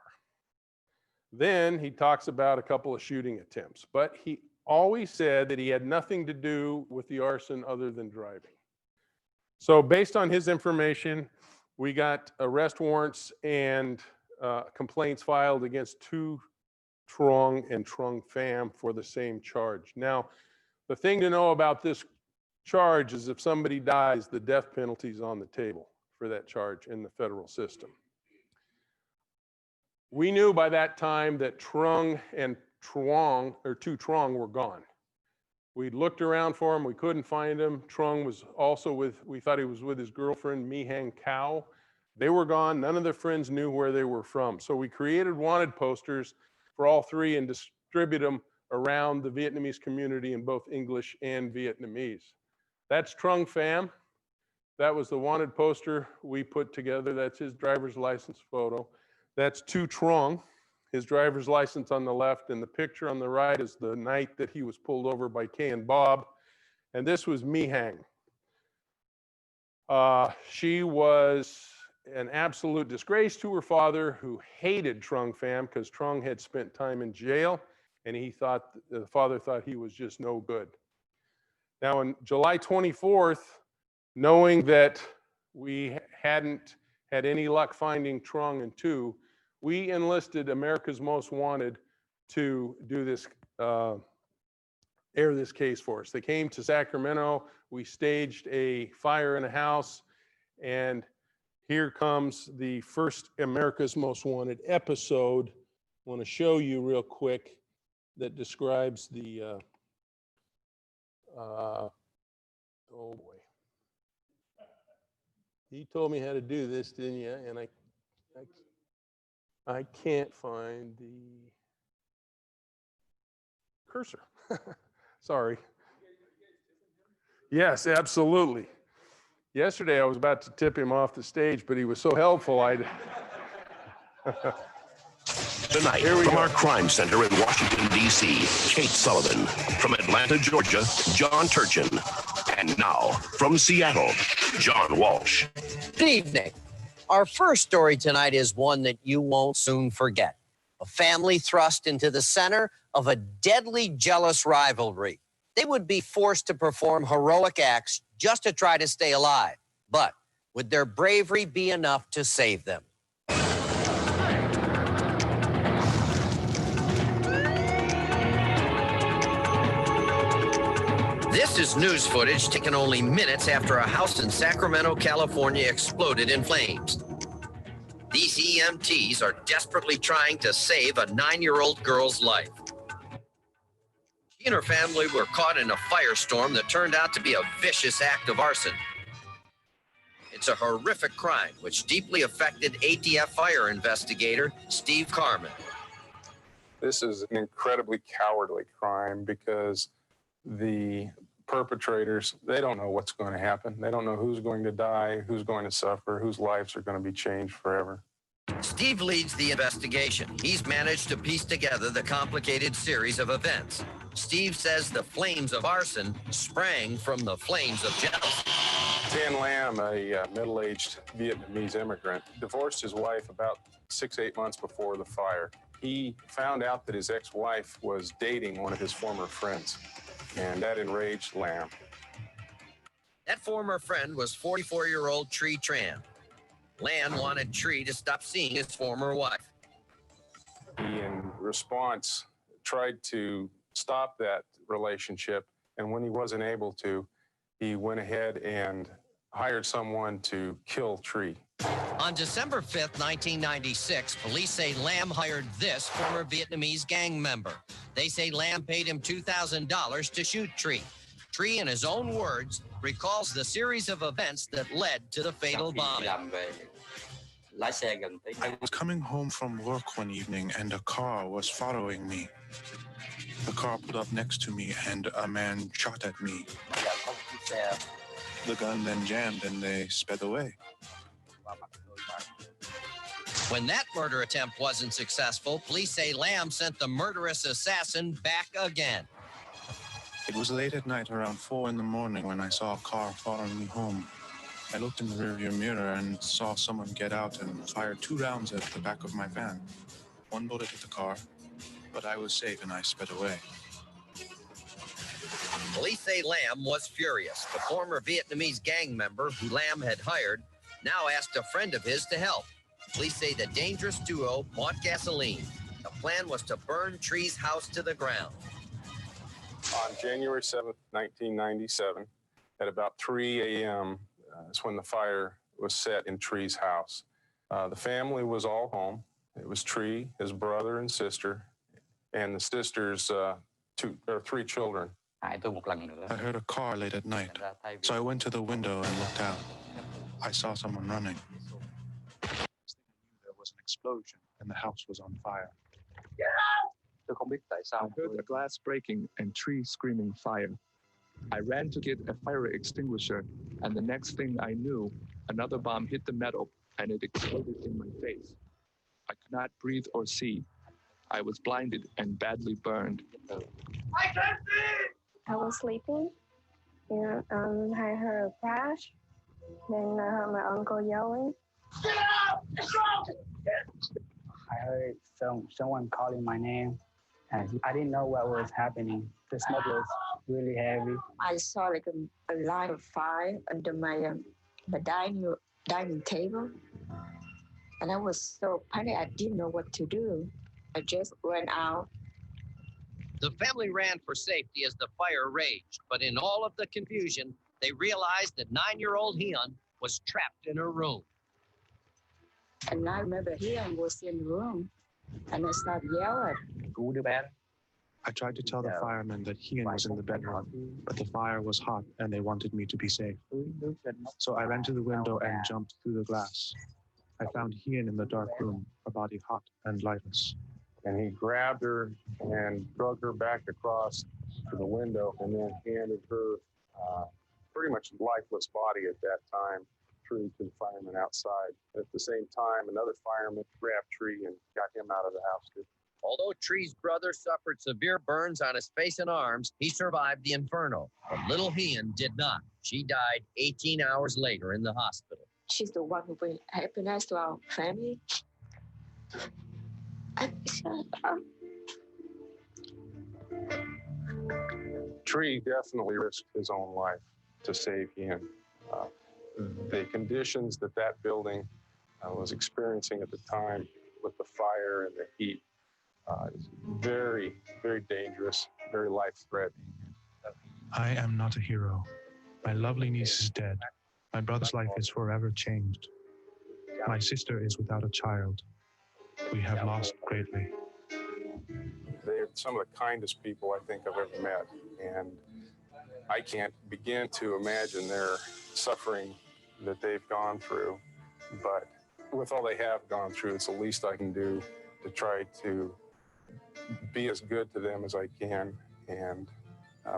Then he talks about a couple of shooting attempts, but he always said that he had nothing to do with the arson other than driving. So based on his information, we got arrest warrants and complaints filed against Tu Trung and Trung Pham for the same charge. Now, the thing to know about this charge is if somebody dies, the death penalty is on the table for that charge in the federal system. We knew by that time that Trung and Tu Trung were gone. We looked around for him, we couldn't find him. Trung was also we thought he was with his girlfriend, Mi Hang Cao. They were gone, none of their friends knew where they were from. So we created wanted posters for all three and distributed them around the Vietnamese community in both English and Vietnamese. That's Trung Pham. That was the wanted poster we put together. That's his driver's license photo. That's Tu Trung, his driver's license on the left, and the picture on the right is the night that he was pulled over by Kay and Bob. And this was Mi Hang. She was an absolute disgrace to her father, who hated Trung Pham because Trung had spent time in jail, and the father thought he was just no good. Now, on July 24th, knowing that we hadn't had any luck finding Trung and Tu, we enlisted America's Most Wanted to do this, air this case for us. They came to Sacramento. We staged a fire in a house, and here comes the first America's Most Wanted episode. I want to show you real quick that describes the, oh boy. You told me how to do this, didn't you? And I can't find the cursor. Sorry. Yes, absolutely. Yesterday I was about to tip him off the stage, but he was so helpful. Tonight, from our crime center in Washington, D.C., Kate Sullivan. From Atlanta, Georgia, John Turchin. And now, from Seattle, John Walsh. Good evening. Our first story tonight is one that you won't soon forget. A family thrust into the center of a deadly jealous rivalry. They would be forced to perform heroic acts just to try to stay alive. But would their bravery be enough to save them? This is news footage taken only minutes after a house in Sacramento, California exploded in flames. These EMTs are desperately trying to save a 9-year-old girl's life. She and her family were caught in a firestorm that turned out to be a vicious act of arson. It's a horrific crime which deeply affected ATF fire investigator Steve Carman. This is an incredibly cowardly crime because the perpetrators, they don't know what's going to happen. They don't know who's going to die, who's going to suffer, whose lives are going to be changed forever. Steve leads the investigation. He's managed to piece together the complicated series of events. Steve says the flames of arson sprang from the flames of jealousy. Dan Lam, a middle-aged Vietnamese immigrant, divorced his wife about 6-8 months before the fire. He found out that his ex-wife was dating one of his former friends, and that enraged Lam. That former friend was 44-year-old Tree Tran. Lan wanted Tree to stop seeing his former wife. He, in response, tried to stop that relationship, and when he wasn't able to, he went ahead and hired someone to kill Tree. On December 5th, 1996, police say Lam hired this former Vietnamese gang member. They say Lam paid him $2,000 to shoot Tree. Tree, in his own words, recalls the series of events that led to the fatal bombing. I was coming home from work one evening and a car was following me. The car pulled up next to me and a man shot at me. The gun then jammed and they sped away. When that murder attempt wasn't successful, police say Lamb sent the murderous assassin back again. It was late at night, around 4 in the morning, when I saw a car following me home. I looked in the rearview mirror and saw someone get out and fire 2 rounds at the back of my van. One bullet hit the car, but I was safe and I sped away. Police say Lamb was furious. The former Vietnamese gang member who Lamb had hired now asked a friend of his to help. Police say the dangerous duo bought gasoline. The plan was to burn Tree's house to the ground. On January 7th, 1997, at about 3 a.m., is when the fire was set in Tree's house. The family was all home. It was Tree, his brother and sister, and the sister's 3 children. I heard a car late at night, so I went to the window and looked out. I saw someone running. There was an explosion and the house was on fire. I heard a glass breaking and Tree screaming fire. I ran to get a fire extinguisher, and the next thing I knew, another bomb hit the metal and it exploded in my face. I could not breathe or see. I was blinded and badly burned. I can't see! I was sleeping, and I heard a crash. Then I heard my uncle yelling. Get out! It's wrong! I heard someone calling my name, and I didn't know what was happening. The smoke was really heavy. I saw like a line of fire under my the dining table, and I was so panicked. I didn't know what to do. I just ran out. The family ran for safety as the fire raged, but in all of the confusion, they realized that 9-year-old Hyun was trapped in her room. And I remember Hyun was in the room, and I started yelling. I tried to tell the firemen that Hyun was in the bedroom, but the fire was hot and they wanted me to be safe. So I ran to the window and jumped through the glass. I found Hyun in the dark room, her body hot and lifeless. And he grabbed her and drug her back across to the window and then handed her pretty much lifeless body at that time, Tree, to the fireman outside. At the same time, another fireman grabbed Tree and got him out of the house too. Although Tree's brother suffered severe burns on his face and arms, he survived the inferno. But little Hyun did not. She died 18 hours later in the hospital. She's the one who brings happiness to our family. Tree definitely risked his own life to save Hyun. The conditions that building was experiencing at the time with the fire and the heat is very, very dangerous, very life-threatening. I am not a hero. My lovely niece is dead. My brother's life is forever changed. My sister is without a child. We have lost greatly. They're some of the kindest people I think I've ever met. And I can't begin to imagine their suffering that they've gone through. But with all they have gone through, it's the least I can do to try to be as good to them as I can and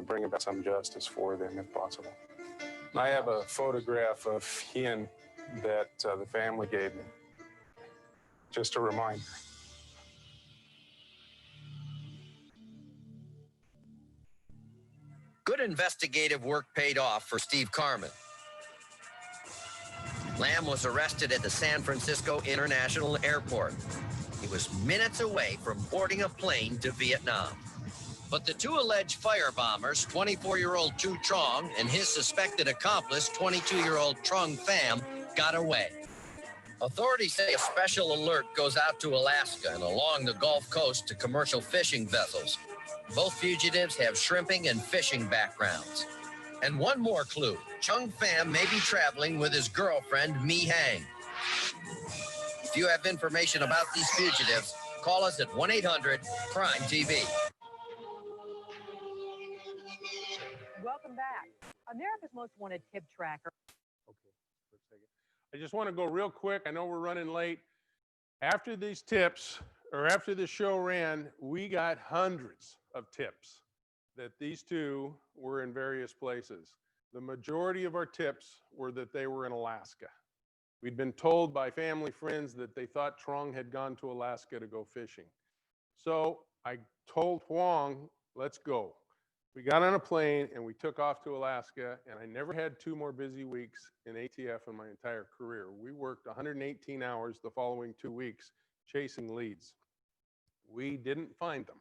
bring about some justice for them if possible. I have a photograph of Hyun that the family gave me, just a reminder. Good investigative work paid off for Steve Carman. Lamb was arrested at the San Francisco International Airport. He was minutes away from boarding a plane to Vietnam. But the 2 alleged firebombers, 24-year-old Tu Trong and his suspected accomplice, 22-year-old Trung Pham, got away. Authorities say a special alert goes out to Alaska and along the Gulf Coast to commercial fishing vessels. Both fugitives have shrimping and fishing backgrounds. And one more clue, Trung Pham may be traveling with his girlfriend, Mi Hang. If you have information about these fugitives, call us at 1-800-CRIME-TV. welcome back. America's Most Wanted tip tracker. Okay, for a second. I just want to go real quick. I know we're running late. After these tips, or after the show ran, we got hundreds of tips that these two were in various places. The majority of our tips were that they were in Alaska. We'd been told by family friends that they thought Trong had gone to Alaska to go fishing. So I told Huang, let's go. We got on a plane and we took off to Alaska, and I never had 2 more busy weeks in ATF in my entire career. We worked 118 hours the following 2 weeks chasing leads. We didn't find them.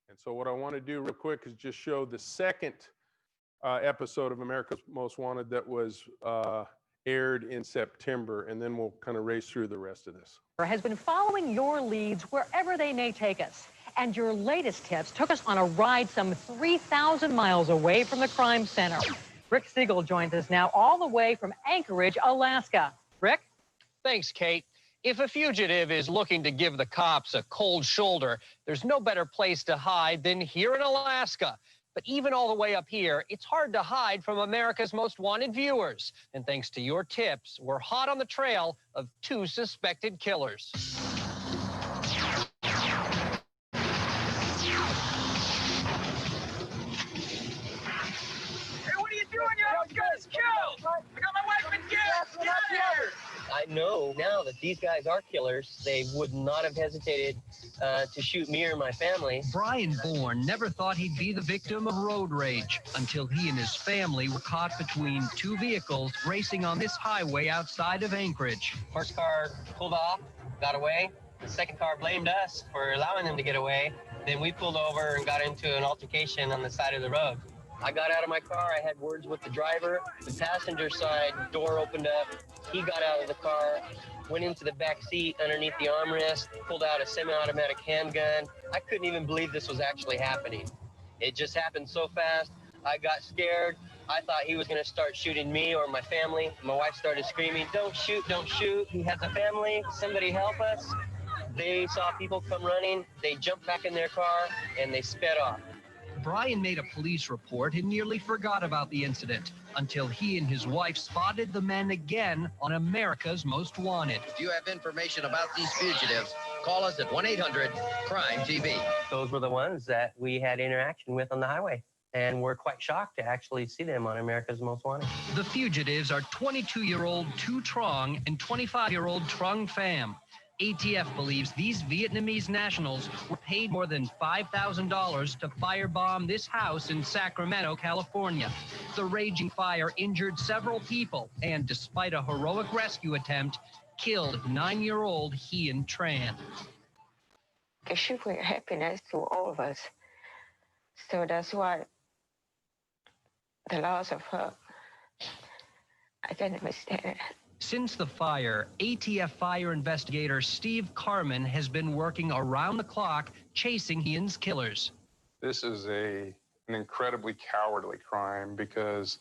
And so what I want to do real quick is just show the second episode of America's Most Wanted that was aired in September, and then we'll kind of race through the rest of this. Has been following your leads wherever they may take us. And your latest tips took us on a ride some 3,000 miles away from the crime center. Rick Siegel joins us now all the way from Anchorage, Alaska. Rick? Thanks, Kate. If a fugitive is looking to give the cops a cold shoulder, there's no better place to hide than here in Alaska. But even all the way up here, it's hard to hide from America's Most Wanted viewers. And thanks to your tips, we're hot on the trail of 2 suspected killers. I know now that these guys are killers. They would not have hesitated to shoot me or my family. Brian Bourne never thought he'd be the victim of road rage until he and his family were caught between 2 vehicles racing on this highway outside of Anchorage. First car pulled off, got away. The second car blamed us for allowing them to get away. Then we pulled over and got into an altercation on the side of the road. I got out of my car, I had words with the driver. The passenger side door opened up. He got out of the car, went into the back seat underneath the armrest, pulled out a semi-automatic handgun. I couldn't even believe this was actually happening. It just happened so fast. I got scared. I thought he was gonna start shooting me or my family. My wife started screaming, "Don't shoot, don't shoot. He has a family, somebody help us." They saw people come running. They jumped back in their car and they sped off. Brian made a police report and nearly forgot about the incident until he and his wife spotted the men again on America's Most Wanted. If you have information about these fugitives, call us at 1-800-CRIME-TV. Those were the ones that we had interaction with on the highway. And we're quite shocked to actually see them on America's Most Wanted. The fugitives are 22-year-old Tu Trong and 25-year-old Trung Pham. ATF believes these Vietnamese nationals were paid more than $5,000 to firebomb this house in Sacramento, California. The raging fire injured several people and, despite a heroic rescue attempt, killed 9-year-old Hien Tran. She bring happiness to all of us. So that's why the loss of her, I can understand it. Since the fire, ATF fire investigator Steve Carman has been working around the clock chasing Hien's killers. This is an incredibly cowardly crime because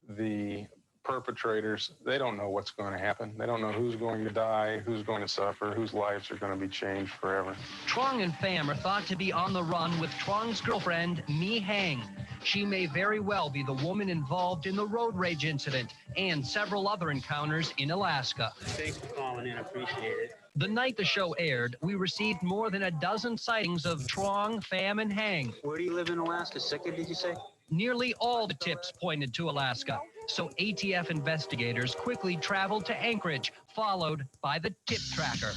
the perpetrators, they don't know what's going to happen. They don't know who's going to die, who's going to suffer, whose lives are going to be changed forever. Trong and Pham are thought to be on the run with Trong's girlfriend, Mi Hang. She may very well be the woman involved in the road rage incident and several other encounters in Alaska. Thanks for calling in. I appreciate it. The night the show aired, we received more than a dozen sightings of Trong, Pham, and Hang. Where do you live in Alaska? Sitka, did you say? Nearly all the tips pointed to Alaska, so ATF investigators quickly traveled to Anchorage, followed by the tip tracker.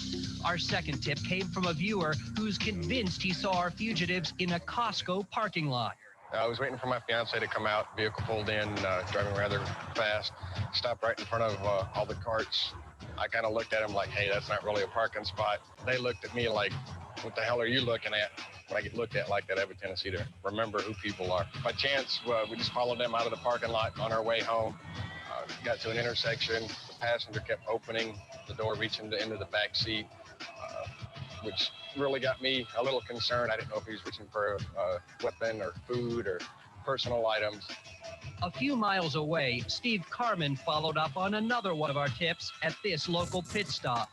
Our second tip came from a viewer who's convinced he saw our fugitives in a Costco parking lot. I was waiting for my fiance to come out, vehicle pulled in, driving rather fast, stopped right in front of all the carts. I kind of looked at him like, hey, that's not really a parking spot. They looked at me like, what the hell are you looking at? When I get looked at like that, I have a tendency to remember who people are. By chance, we just followed them out of the parking lot on our way home. Got to an intersection. The passenger kept opening the door, reaching into the back seat, which really got me a little concerned. I didn't know if he was reaching for a weapon or food or personal items. A few miles away, Steve Carman followed up on another one of our tips at this local pit stop.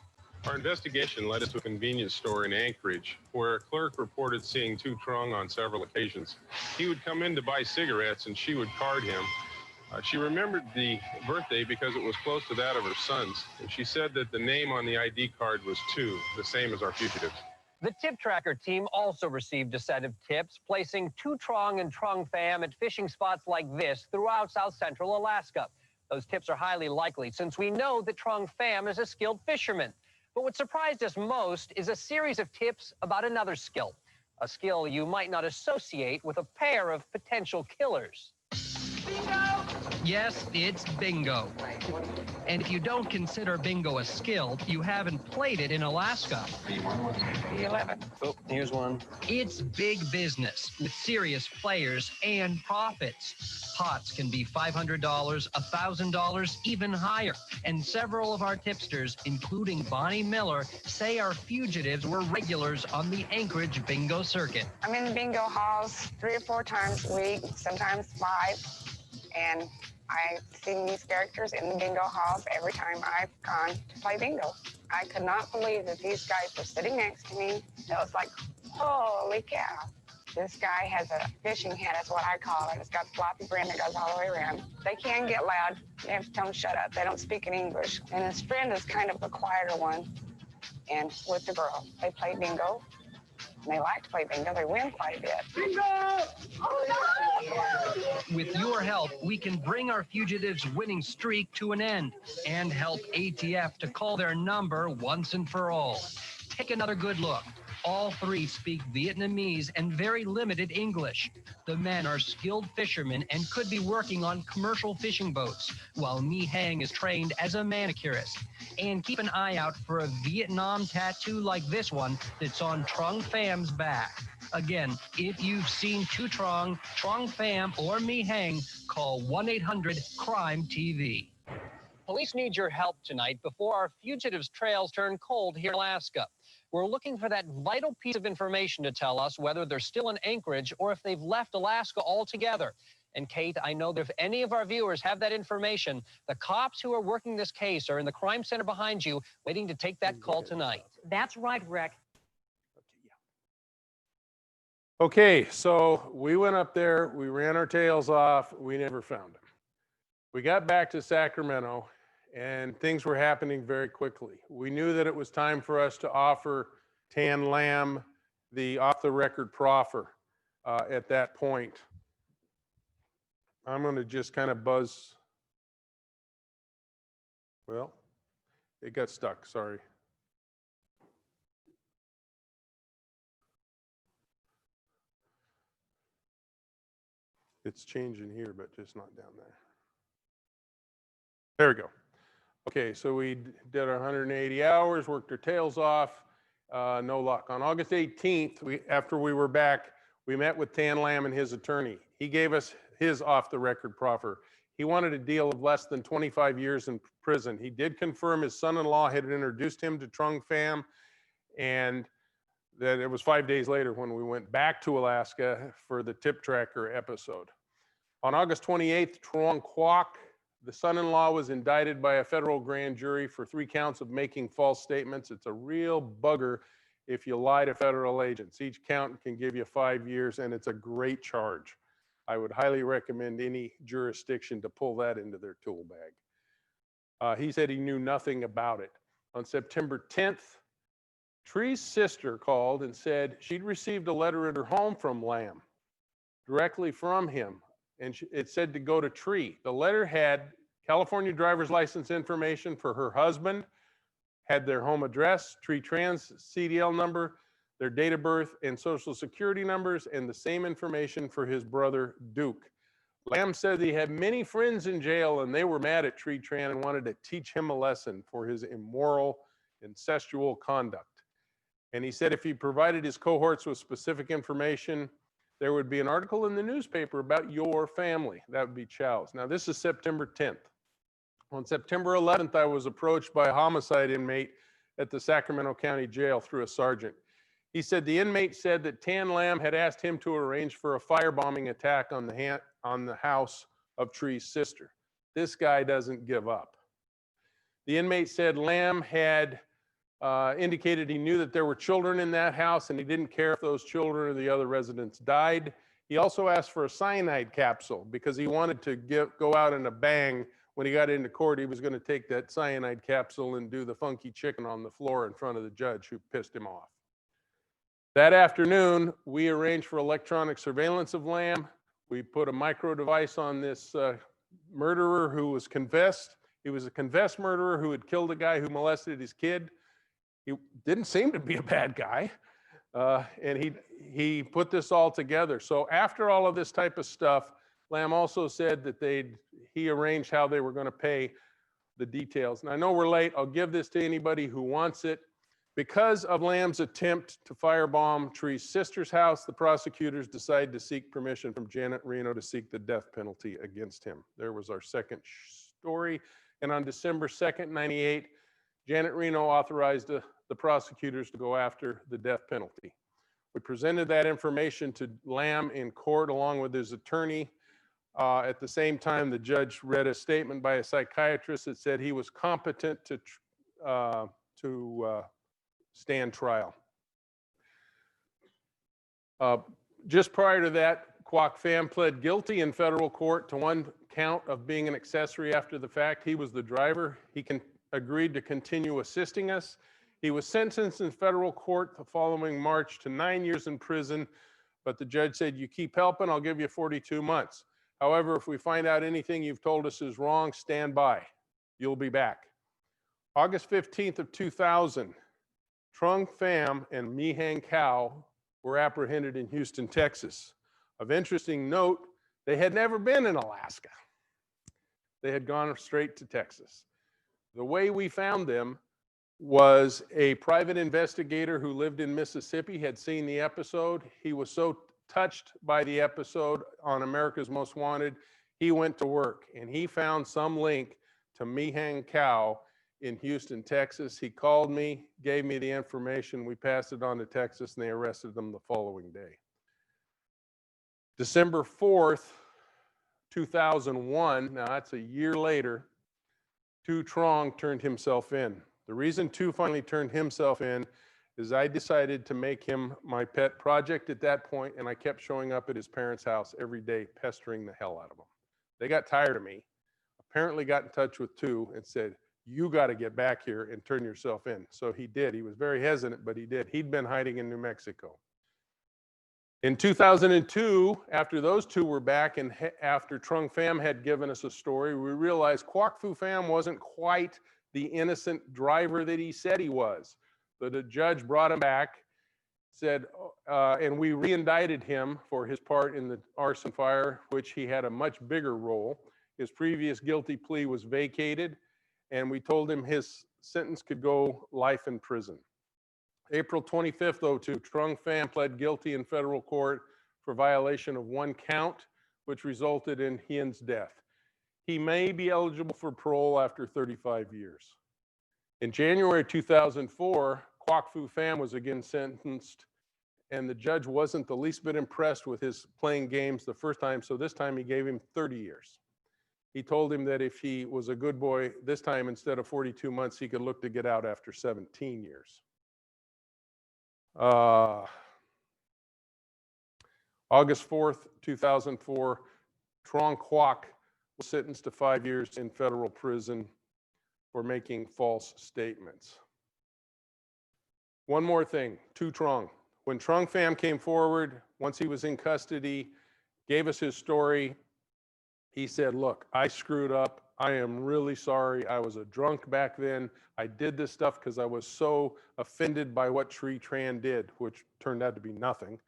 Our investigation led us to a convenience store in Anchorage, where a clerk reported seeing Tu Trong on several occasions. He would come in to buy cigarettes, and she would card him. She remembered the birthday because it was close to that of her son's, and she said that the name on the ID card was Tu, the same as our fugitive. The tip tracker team also received a set of tips placing Tu Trong and Trong Pham at fishing spots like this throughout South Central Alaska. Those tips are highly likely since we know that Trong Pham is a skilled fisherman. But what surprised us most is a series of tips about another skill, a skill you might not associate with a pair of potential killers. Bingo! Yes, it's bingo. And if you don't consider bingo a skill, you haven't played it in Alaska. B11. Oh, here's one. It's big business with serious players and profits. Pots can be $500, $1,000, even higher. And several of our tipsters, including Bonnie Miller, say our fugitives were regulars on the Anchorage bingo circuit. I'm in bingo halls 3 or 4 times a week, sometimes 5. And I've seen these characters in the bingo halls every time I've gone to play bingo. I could not believe that these guys were sitting next to me. It was like, holy cow. This guy has a fishing hat, that's what I call it. It's got a floppy brim that goes all the way around. They can get loud. You have to tell them shut up. They don't speak in English. And his friend is kind of the quieter one. And with the girl, they play bingo. And they like to play bingo. They win quite a bit. Bingo! Oh, no! With your help, we can bring our fugitives' winning streak to an end and help ATF to call their number once and for all. Take another good look. All 3 speak Vietnamese and very limited English. The men are skilled fishermen and could be working on commercial fishing boats, while Mi Hang is trained as a manicurist. And keep an eye out for a Vietnam tattoo like this one that's on Trong Pham's back. Again, if you've seen Tu Trong, Trong Pham, or Mi Hang, call 1-800-CRIME-TV. Police need your help tonight before our fugitives' trails turn cold here in Alaska. We're looking for that vital piece of information to tell us whether they're still in Anchorage or if they've left Alaska altogether. And Kate, I know that if any of our viewers have that information, the cops who are working this case are in the crime center behind you, waiting to take that call tonight. That's right, Rick. Okay, so we went up there, we ran our tails off, we never found him. We got back to Sacramento and things were happening very quickly. We knew that it was time for us to offer Tan Lam the off-the-record proffer at that point. I'm gonna just kind of buzz. Well, it got stuck, sorry. It's changing here, but just not down there. There we go. Okay, so we did our 180 hours, worked our tails off, no luck. On August 18th, after we were back, we met with Tan Lam and his attorney. He gave us his off-the-record proffer. He wanted a deal of less than 25 years in prison. He did confirm his son-in-law had introduced him to Trong Pham, and that it was 5 days later when we went back to Alaska for the tip tracker episode. On August 28th, Truong Quoc, the son-in-law, was indicted by a federal grand jury for 3 counts of making false statements. It's a real bugger if you lie to federal agents. Each count can give you 5 years, and it's a great charge. I would highly recommend any jurisdiction to pull that into their tool bag. He said he knew nothing about it. On September 10th, Tree's sister called and said she'd received a letter at her home from Lam, directly from him, and it said to go to Tree. The letter had California driver's license information for her husband, had their home address, Tree Trans CDL number, their date of birth and social security numbers, and the same information for his brother, Duke. Lam said he had many friends in jail and they were mad at Tree Tran and wanted to teach him a lesson for his immoral, incestual conduct. And he said if he provided his cohorts with specific information, there would be an article in the newspaper about your family. That would be Chow's. Now, this is September 10th. On September 11th, I was approached by a homicide inmate at the Sacramento County Jail through a sergeant. He said the inmate said that Tan Lam had asked him to arrange for a firebombing attack on the house of Tree's sister. This guy doesn't give up. The inmate said Lam had indicated he knew that there were children in that house and he didn't care if those children or the other residents died. He also asked for a cyanide capsule because he wanted to go out in a bang. When he got into court, he was going to take that cyanide capsule and do the funky chicken on the floor in front of the judge who pissed him off. That afternoon, we arranged for electronic surveillance of Lamb. We put a micro device on this murderer who was confessed. He was a confessed murderer who had killed a guy who molested his kid. He didn't seem to be a bad guy. And he put this all together. So after all of this type of stuff, Lamb also said that he arranged how they were going to pay the details. And I know we're late. I'll give this to anybody who wants it. Because of Lamb's attempt to firebomb Tree's sister's house, the prosecutors decided to seek permission from Janet Reno to seek the death penalty against him. There was our second story. And on December 2nd, 98, Janet Reno authorized the prosecutors to go after the death penalty. We presented that information to Lamb in court along with his attorney. At the same time, the judge read a statement by a psychiatrist that said he was competent to stand trial. Just prior to that, Kwok Pham pled guilty in federal court to one count of being an accessory after the fact. He was the driver. He agreed to continue assisting us. He was sentenced in federal court the following March to 9 years in prison, but the judge said, you keep helping, I'll give you 42 months. However, if we find out anything you've told us is wrong, stand by. You'll be back. August 15th of 2000, Trung Pham and Mi Hang Cao were apprehended in Houston, Texas. Of interesting note, they had never been in Alaska. They had gone straight to Texas. The way we found them was a private investigator who lived in Mississippi had seen the episode. He was so touched by the episode on America's Most Wanted, he went to work and he found some link to Mi Hang Cao in Houston, Texas. He called me, gave me the information. We passed it on to Texas and they arrested them the following day. December 4th, 2001, now that's a year later, Tu Trong turned himself in. The reason Tu finally turned himself in is I decided to make him my pet project at that point, and I kept showing up at his parents' house every day, pestering the hell out of them. They got tired of me, apparently got in touch with Tu and said, you got to get back here and turn yourself in. So he did. He was very hesitant, but he did. He'd been hiding in New Mexico. In 2002, after those two were back and after Trung Pham had given us a story, we realized Kwok Phu Pham wasn't quite the innocent driver that he said he was. So the judge brought him back, said, and we re-indicted him for his part in the arson fire, which he had a much bigger role. His previous guilty plea was vacated, and we told him his sentence could go life in prison. April 25th, 2002, Trung Pham pled guilty in federal court for violation of one count, which resulted in Hien's death. He may be eligible for parole after 35 years. In January 2004, Kwok Phu Pham was again sentenced, and the judge wasn't the least bit impressed with his playing games the first time, so this time he gave him 30 years. He told him that if he was a good boy, this time instead of 42 months, he could look to get out after 17 years. August 4th, 2004, Trong Kwok was sentenced to 5 years in federal prison for making false statements. One more thing, Tu Trong. When Trung Pham came forward, once he was in custody, gave us his story, he said, look, I screwed up. I am really sorry. I was a drunk back then. I did this stuff because I was so offended by what Tree Tran did, which turned out to be nothing,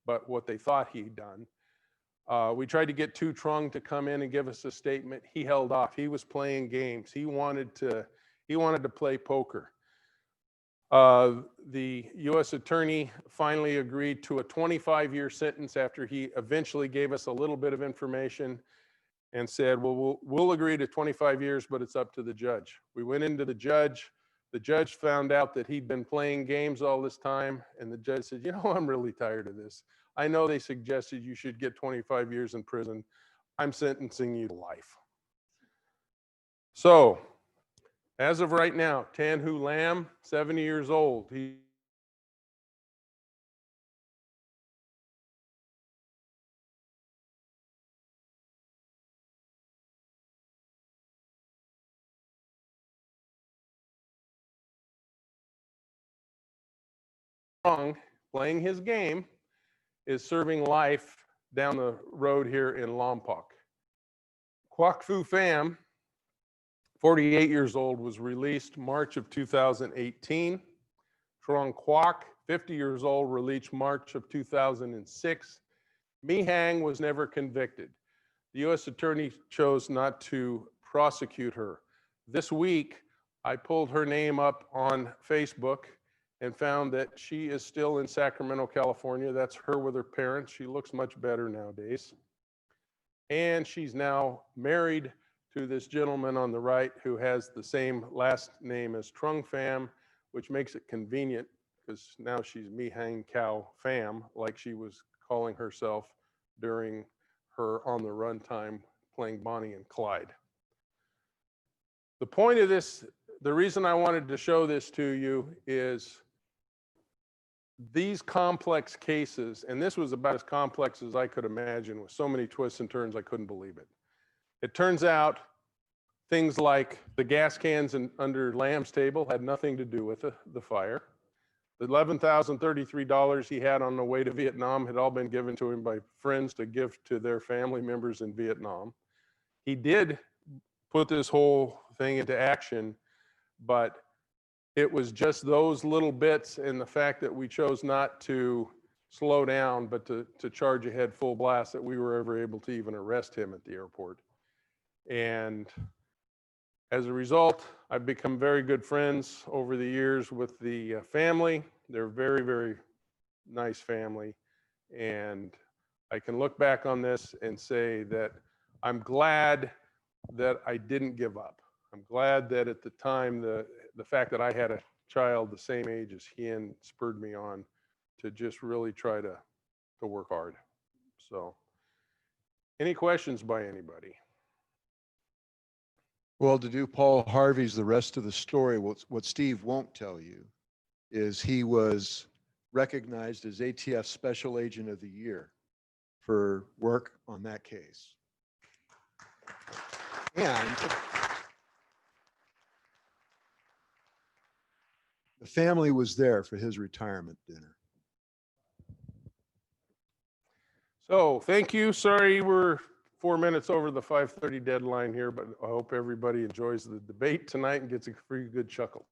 but what they thought he'd done. We tried to get Tu Trong to come in and give us a statement. He held off. He was playing games. He wanted to play poker. The U.S. attorney finally agreed to a 25-year sentence after he eventually gave us a little bit of information and said, well, we'll agree to 25 years, but it's up to the judge. We went into the judge. The judge found out that he'd been playing games all this time, and the judge said, you know, I'm really tired of this. I know they suggested you should get 25 years in prison. I'm sentencing you to life. So As of right now, Tanhu Lam, 70 years old. He playing his game is serving life down the road here in Lompoc. Quoc Phu Pham, 48 years old, was released March of 2018. Trong Quoc, 50 years old, released March of 2006. Mi Hang was never convicted. The U.S. Attorney chose not to prosecute her. This week, I pulled her name up on Facebook and found that she is still in Sacramento, California. That's her with her parents. She looks much better nowadays. And she's now married to this gentleman on the right who has the same last name as Trung Pham, which makes it convenient because now she's Mi Hang Cao Pham, like she was calling herself during her on the run time playing Bonnie and Clyde. The point of this, the reason I wanted to show this to you is these complex cases, and this was about as complex as I could imagine with so many twists and turns, I couldn't believe it. It turns out things like the gas cans under Lamb's table had nothing to do with the fire. The $11,033 he had on the way to Vietnam had all been given to him by friends to give to their family members in Vietnam. He did put this whole thing into action, but it was just those little bits and the fact that we chose not to slow down, but to charge ahead full blast that we were ever able to even arrest him at the airport. And as a result, I've become very good friends over the years with the family. They're very, very nice family. And I can look back on this and say that I'm glad that I didn't give up. I'm glad that at the time, the fact that I had a child the same age as Hien spurred me on to just really try to work hard. So, any questions by anybody? Well, to do Paul Harvey's the rest of the story, what Steve won't tell you is he was recognized as ATF Special Agent of the Year for work on that case. And the family was there for his retirement dinner. So thank you. Sorry we're 4 minutes over the 5:30 deadline here, but I hope everybody enjoys the debate tonight and gets a pretty good chuckle.